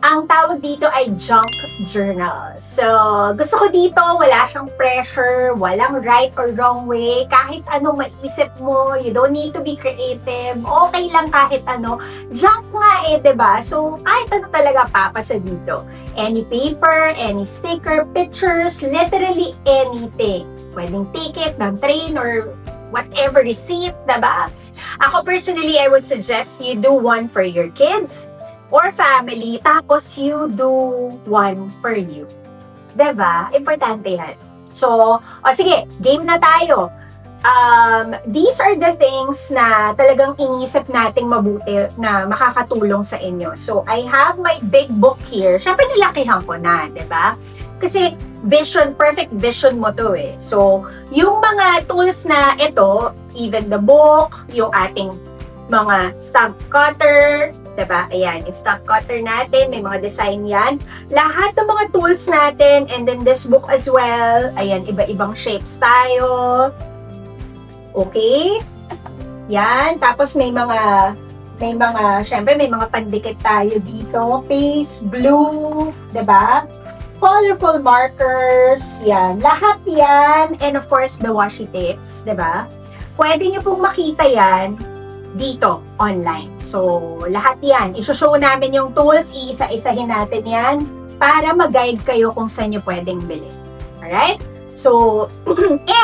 Ang tawag dito ay junk journal. So, gusto ko dito, wala siyang pressure, walang right or wrong way. Kahit ano maisip mo, you don't need to be creative. Okay lang kahit ano. Junk nga diba? So, kahit ano talaga papasa dito. Any paper, any sticker, pictures, literally anything. Pwedeng ticket ng train or whatever receipt, diba? Ako personally, I would suggest you do one for your kids or family, tapos you do one for you. Diba? Importante yan. So, sige, game na tayo. These are the things na talagang inisip nating mabuti na makakatulong sa inyo. So, I have my big book here. Siyempre, nilakihan ko na, diba? Kasi perfect vision mo to eh. So, yung mga tools na ito, even the book, yung ating mga stamp cutter, diba? Ayan, yung stamp cutter natin, may mga design yan. Lahat ng mga tools natin, and then this book as well. Ayan, iba-ibang shapes tayo. Okay? Yan, tapos syempre may mga pandikit tayo dito. Paste, glue, diba? Colorful markers, yan. Lahat yan, and of course, the washi tapes, diba? Pwede nyo pong makita yan dito, online. So, lahat yan. Isushow namin yung tools, iisa-isahin natin yan para mag-guide kayo kung saan nyo pwedeng bilhin. Alright? So,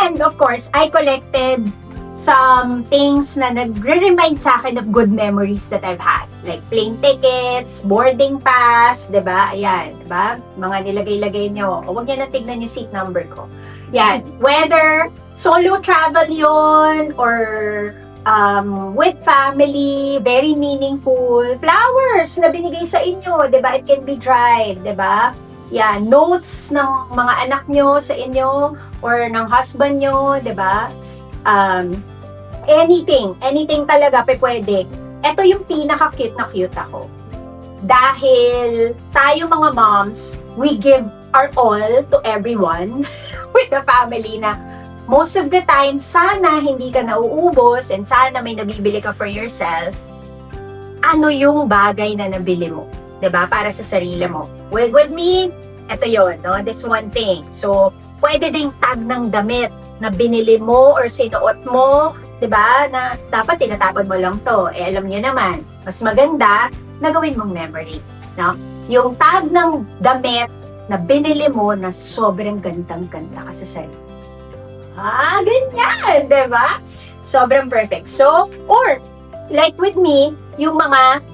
and of course, I collected some things na nagre-remind sa akin of good memories that I've had. Like plane tickets, boarding pass, diba? Ayan, diba? Mga nilagay-lagay nyo. O, huwag nyo na tignan yung seat number ko. Yan. Whether solo travel yon or with family, very meaningful. Flowers na binigay sa inyo, diba? It can be dried, diba? Yan, notes ng mga anak nyo sa inyo or ng husband nyo, diba? Anything talaga pwede. Ito yung pinaka-cute na cute ako. Dahil tayo mga moms, we give our all to everyone with the family na most of the time, sana hindi ka nauubos and sana may nabibili ka for yourself. Ano yung bagay na nabili mo? 'Di ba? Para sa sarili mo. With me, ito yon, no? This one thing. So, pwede ding tag ng damit na binili mo or sinuot mo, 'di ba? Na dapat tinatapon mo lang 'to. Alam niyo naman, mas maganda na gawin mong memory, no? Yung tag ng damit na binili mo na sobrang gandang-ganda ka sa sarili. Ganyan, diba? Sobrang perfect. So, or, like with me, yung mga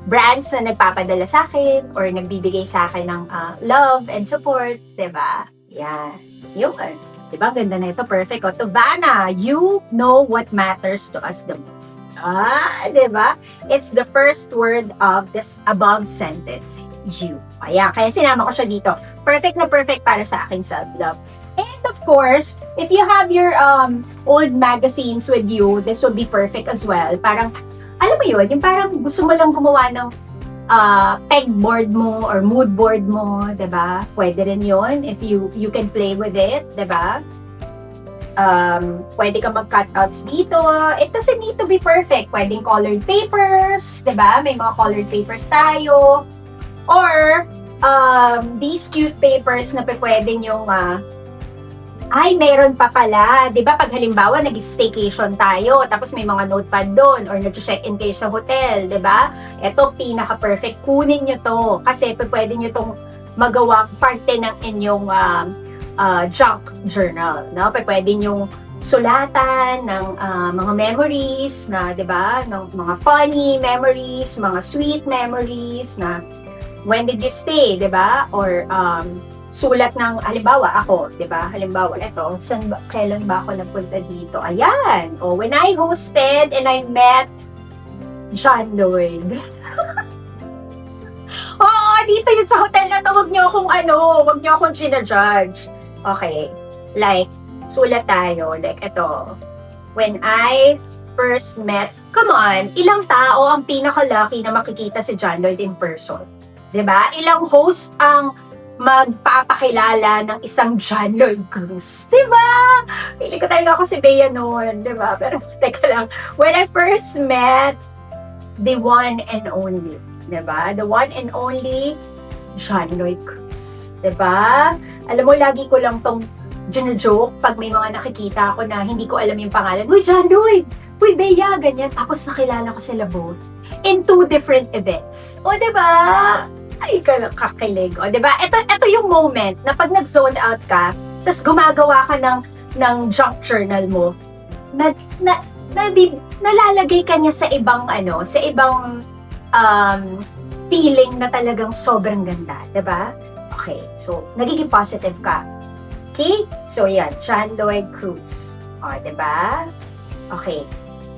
brands na nagpapadala sa akin or nagbibigay sa akin ng love and support, diba? Yan. Yun. Diba? Ganda na ito. Perfect. O, Tavana, you know what matters to us the most. Diba? It's the first word of this above sentence. You. Ayan. Kaya sinama ko siya dito. Perfect na perfect para sa aking self-love. And of course, if you have your old magazines with you, this would be perfect as well. Parang, alam mo yun, yung parang gusto mo lang gumawa ng pegboard mo or mood board mo, diba? Pwede rin yun if you can play with it, diba? Pwede ka mag-cutouts dito. It doesn't need to be perfect. Pwedeng colored papers, diba? May mga colored papers tayo. Or, these cute papers na pwede nyong ay, meron pa pala. Diba, pag halimbawa, nag-staycation tayo, tapos may mga notepad doon, or nag-check-in kayo sa hotel, diba? Ito, pinaka-perfect. Kunin nyo to. Kasi pwede nyo tong magawa parte ng inyong junk journal. No? Pwede nyo sulatan ng mga memories na, diba? Ng mga funny memories, mga sweet memories na when did you stay, diba? Or, sulat ng, halimbawa, ako, di ba? Halimbawa, eto, kailan ba ako napunta dito? Ayan! O, when I hosted and I met John Lloyd. Oo, dito yun sa hotel na to, wag niyo akong ginajudge. Okay, like, sulat tayo, like, eto, when I first met, come on, ilang tao ang pinaka-lucky na makikita si John Lloyd in person? 'Di ba? Ilang host ang magpapakilala ng isang John Lloyd Cruz? 'Di ba? Pili ko talaga ako si Bea noon, 'di ba? Pero teka lang, when I first met the one and only, 'di ba? The one and only John Lloyd Cruz, 'di ba? Alam mo, lagi ko lang tong joke pag may mga nakikita ako na hindi ko alam yung pangalan. Uy, John Lloyd! Uy, Bea! Ganyan. Tapos nakilala ko sila both in 2 different events. O, diba? Ay, kakilig. O, diba? Ito yung moment na pag nag-zone out ka, tapos gumagawa ka ng junk journal mo, nalalagay ka niya sa ibang, feeling na talagang sobrang ganda. Diba? Okay. So, nagiging positive ka. Okay? So, yan. John Lloyd Cruz. O, diba? Okay.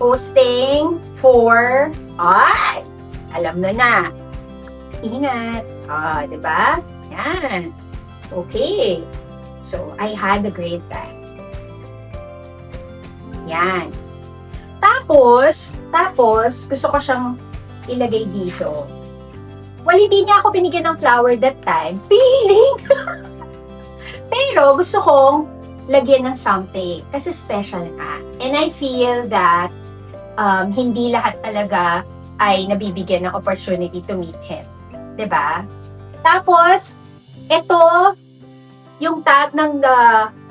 Posting for... Ay! Alam na. Ingat. O, diba? Yan. Okay. So, I had a great time. Yan. Tapos, gusto ko siyang ilagay dito. Well, hindi niya ako binigyan ng flower that time. Feeling! Pero gusto kong lagyan ng something kasi special ka. And I feel that hindi lahat talaga ay nabibigyan ng opportunity to meet him. 'Di ba? Tapos, ito yung tag ng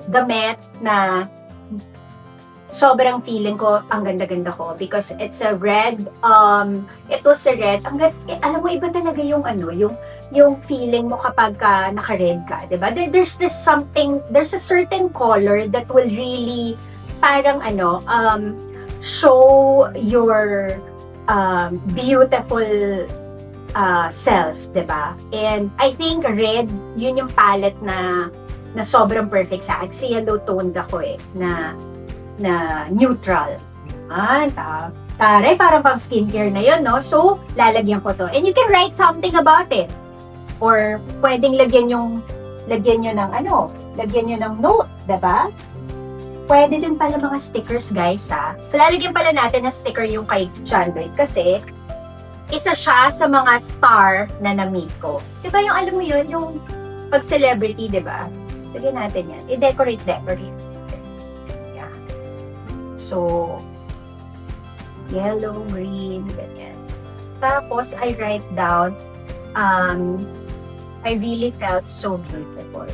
damit na sobrang feeling ko ang ganda-ganda ko because it's a red, it was a red. Alam mo, iba talaga yung yung feeling mo kapag naka-red ka, diba? There's a certain color that will really parang show your beautiful self, diba? And I think red, yun yung palette na sobrang perfect sa akin. Kasi yellow toned ako na neutral. Taray, parang pang skincare na yun, no? So, lalagyan ko to. And you can write something about it. Or, pwedeng lagyan nyo ng note, diba? Pwede din pala mga stickers, guys, ha? So, lalagyan pala natin na sticker yung kay John Lloyd kasi isa siya sa mga star na na-meet ko. Diba yung, alam mo yun, yung pag-celebrity, diba? Lagyan natin yan. I-decorate. So, yellow, green, ganyan. Tapos, I write down, I really felt so beautiful.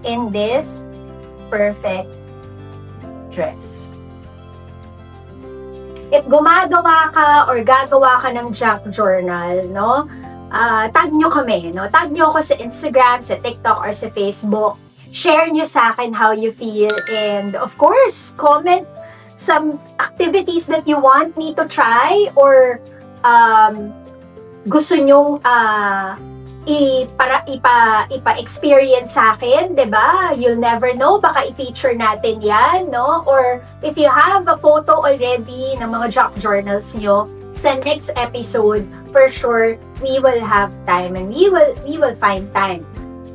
In this perfect dress. If gumagawa ka or gagawa ka ng junk journal, no? Tag nyo kami, no? Tag nyo ako sa Instagram, sa TikTok, or sa Facebook. Share nyo sa akin how you feel. And of course, comment some activities that you want me to try or gusto nyong ipa-experience sa akin, 'di ba? You'll never know, baka i-feature natin 'yan, no? Or if you have a photo already ng mga junk journals nyo, sa next episode, for sure, we will have time and we will find time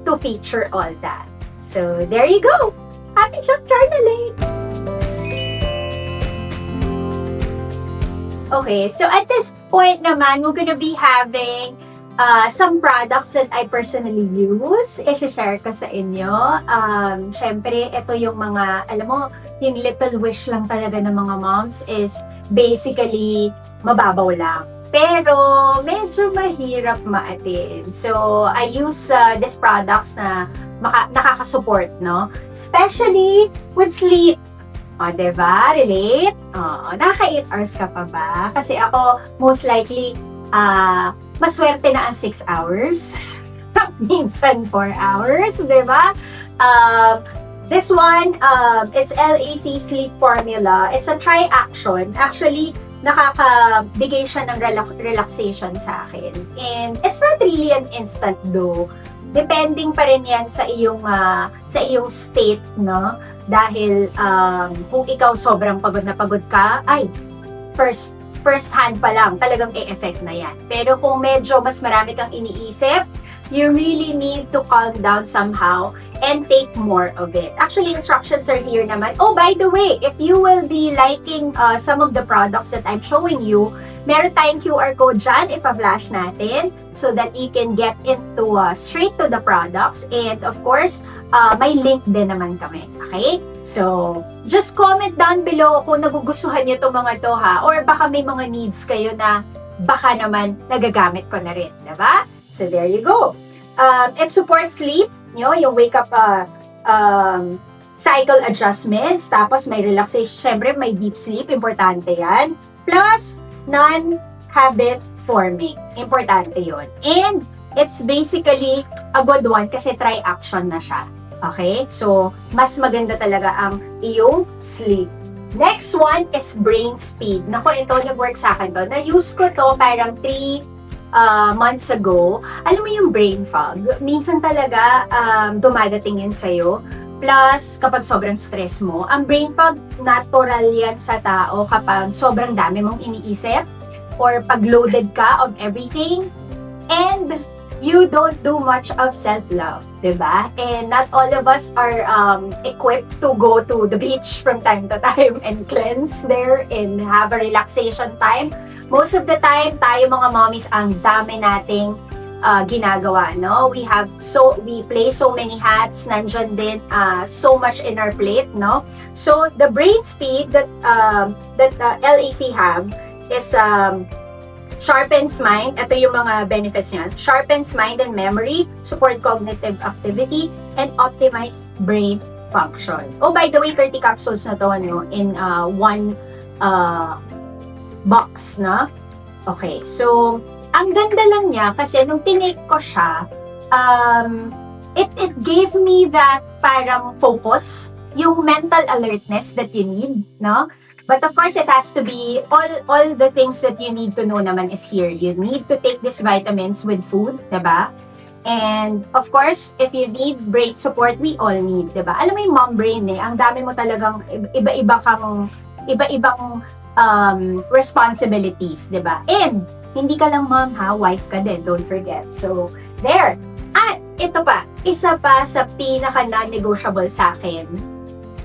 to feature all that. So, there you go! Happy junk journaling! Okay, so at this point naman, we're gonna be having some products that I personally use. I-share ko sa inyo. Syempre, ito yung mga, alam mo, yung little wish lang talaga ng mga moms is basically mababaw lang. Pero, medyo mahirap ma-attain. So, I use these products na nakaka-support, no? Especially with sleep. O, diba? Relate? Naka 8 hours ka pa ba? Kasi ako, most likely, maswerte na ang 6 hours. Minsan 4 hours, diba? This one, it's LAC Sleep Formula. It's a tri-action. Actually, nakakabigay siya ng relaxation sa akin. And it's not really an instant though. Depending pa rin yan sa iyong state, no? Dahil kung ikaw sobrang pagod na pagod ka, ay, first hand pa lang, talagang i-effect na yan. Pero kung medyo mas marami kang iniisip, you really need to calm down somehow and take more of it. Actually, instructions are here naman. Oh, by the way, if you will be liking some of the products that I'm showing you, meron tayong QR code dyan if a-flash natin so that you can get into straight to the products. And of course, may link din naman kami. Okay? So, just comment down below kung nagugustuhan nyo itong mga to ha. Or baka may mga needs kayo na baka naman nagagamit ko na rin. Diba? So, there you go. It supports sleep. Yung wake up cycle adjustments. Tapos may relaxation. Siyempre, may deep sleep. Importante yan. Plus, non-habit forming. Importante yon. And it's basically a good one kasi try-action na siya. Okay? So, mas maganda talaga ang iyong sleep. Next one is brain speed. Naku, ito nag-work sa akin to. Na-use ko to parang 3 months ago. Alam mo yung brain fog? Minsan talaga dumadating yun sa'yo. Plus, kapag sobrang stress mo, ang brain fog, natural yan sa tao kapag sobrang dami mong iniisip or pag loaded ka of everything and you don't do much of self-love, diba? And not all of us are equipped to go to the beach from time to time and cleanse there and have a relaxation time. Most of the time, tayo mga mommies, ang dami nating ginagawa, no? We play so many hats, nandyan din so much in our plate, no? So the brain speed that LAC have is sharpens mind. Ito yung mga benefits niyan. Sharpens mind and memory, support cognitive activity, and optimize brain function. Oh, by the way, 30 capsules na to, no? In one box, no? Okay, so ang ganda lang niya kasi nung tinake ko siya, it gave me that parang focus, yung mental alertness that you need, no? But of course, it has to be, all the things that you need to know naman is here. You need to take these vitamins with food, diba? And of course, if you need brain support, we all need, diba? Alam mo yung mom brain ang dami mo talagang iba-ibang responsibilities, diba? And hindi ka lang mom ha, wife ka din, don't forget. So, there. At ito pa, isa pa sa pinaka non-negotiable sa akin,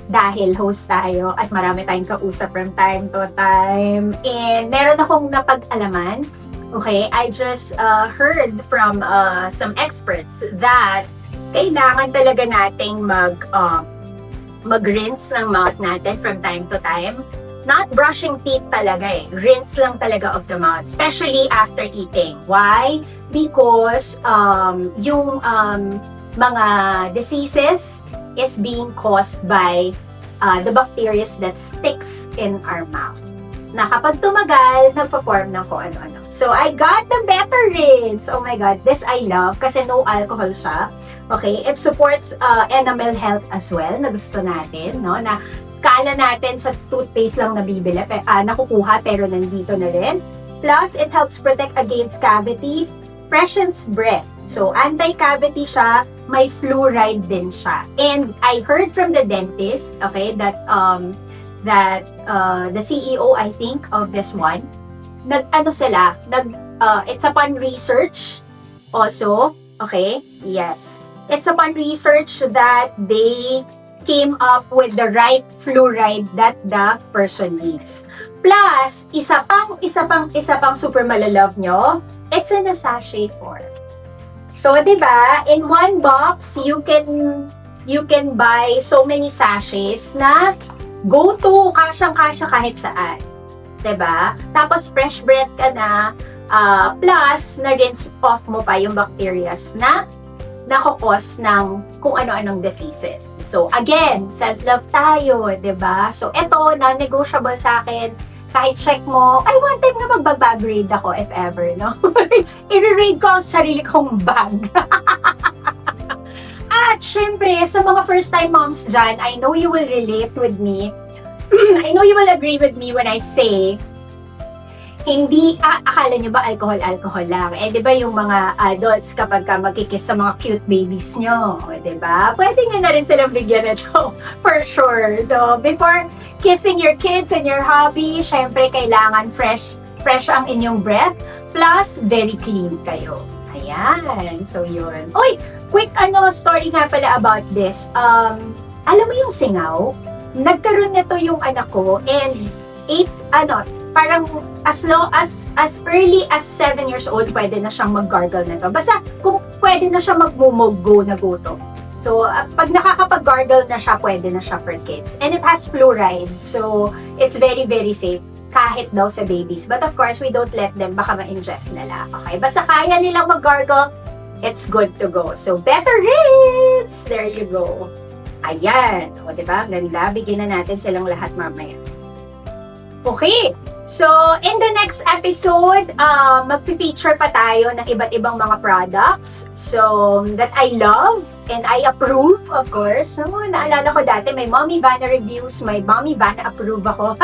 dahil host tayo at marami tayong kausap from time to time. And meron akong napag-alaman. Okay, I just heard from some experts that kailangan talaga nating mag-rinse ng mouth natin from time to time. Not brushing teeth talaga rinse lang talaga of the mouth, especially after eating. Why? Because yung mga diseases is being caused by the bacteria that sticks in our mouth. Na kapag tumagal, nagpa-form ng kung ano-ano. So, I got the better rinse. Oh my God, this I love kasi no alcohol siya. Okay, it supports enamel health as well, na gusto natin, no? Na kala natin sa toothpaste lang nabibili, nakukuha pero nandito na rin. Plus, it helps protect against cavities, freshens breath. So, anti-cavity siya, may fluoride din siya. And I heard from the dentist, okay, that the CEO, I think, of this one, it's upon research also, okay, yes. It's upon research that they came up with the right fluoride that the person needs. Plus, isa pang super malalove nyo, it's in a sachet form. So, diba, in one box, you can buy so many sachets na go to, kasyang-kasya kahit saan. Diba? Tapos, fresh breath ka na, plus, na-rinse off mo pa yung bacteria na nakakos ng kung ano-anong diseases. So, again, self-love tayo, diba? So, eto, non-negotiable sa akin. Kahit check mo, ay, one time nga magbag-bag raid ako, if ever, no? I-raid ko ang sarili kong bag. At, syempre, sa mga first-time moms dyan, I know you will relate with me. I know you will agree with me when I say, hindi, akala nyo ba alcohol lang? Di ba yung mga adults kapag magkikiss sa mga cute babies nyo, di ba? Pwede nga na rin silang bigyan ito, for sure. So, before kissing your kids and your hubby, syempre kailangan fresh ang inyong breath, plus very clean kayo. Ayan, so yun. Uy, quick story nga pala about this. Alam mo yung singaw? Nagkaroon nito yung anak ko and parang as early as 7 years old, pwede na siyang mag-gargle na to. Basta kung pwede na siya magmumuggo na guto. So, pag nakakapag-gargle na siya, pwede na siya for kids. And it has fluoride, so it's very, very safe kahit daw sa babies. But of course, we don't let them, baka ma-ingest nila. Okay, basta kaya nilang mag-gargle, it's good to go. So, better rates! There you go. Ayan. O, diba? Ganda. Bigyan na natin silang lahat mamaya. Okay. So, in the next episode, mag-feature pa tayo ng iba't ibang mga products. So, that I love and I approve, of course. So, naalala ko dati, may Mommy Vanna reviews, may Mommy Vanna approve ako.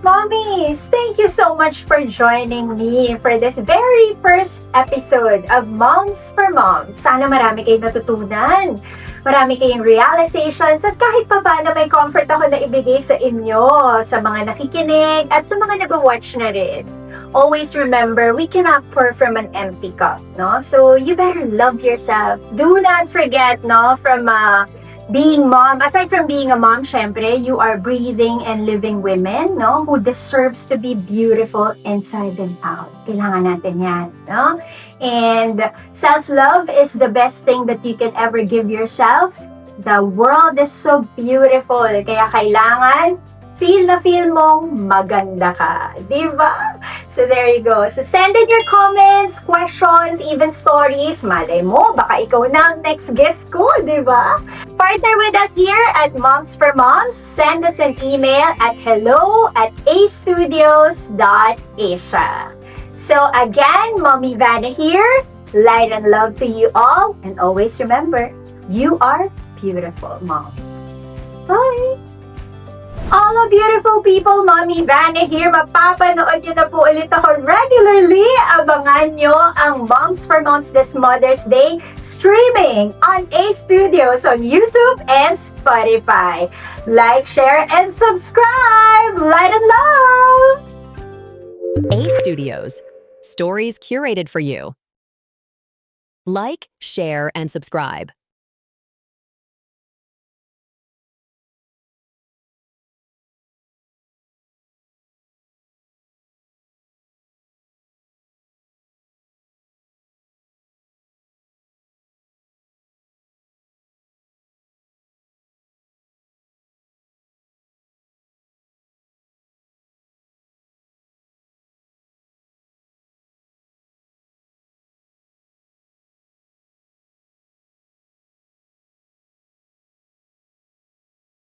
Mommies, thank you so much for joining me for this very first episode of Moms for Moms. Sana marami kayong natutunan. Marami kayong realizations at kahit pa paano may comfort ako na ibigay sa inyo, sa mga nakikinig at sa mga nag-watch na rin. Always remember, we cannot pour from an empty cup, no? So, you better love yourself. Do not forget, no, from being mom, aside from being a mom, syempre, you are breathing and living women, no, who deserves to be beautiful inside and out. Kailangan natin yan, no? And self-love is the best thing that you can ever give yourself. The world is so beautiful, kaya kailangan feel na feel mong maganda ka. Diba? So there you go. So send in your comments, questions, even stories. Malay mo, baka ikaw na ang next guest ko, diba? Partner with us here at Moms for Moms. Send us an email at hello@astudios.asia. So again, Mommy Vanna here. Light and love to you all. And always remember, you are beautiful, Mom. Bye! All the beautiful people, Mommy Vanna here. Mapapanood nyo na po ulit ako regularly. Abangan nyo ang Moms for Moms this Mother's Day streaming on A Studios on YouTube and Spotify. Like, share, and subscribe! Light and love! A Studios. Stories curated for you. Like, share, and subscribe.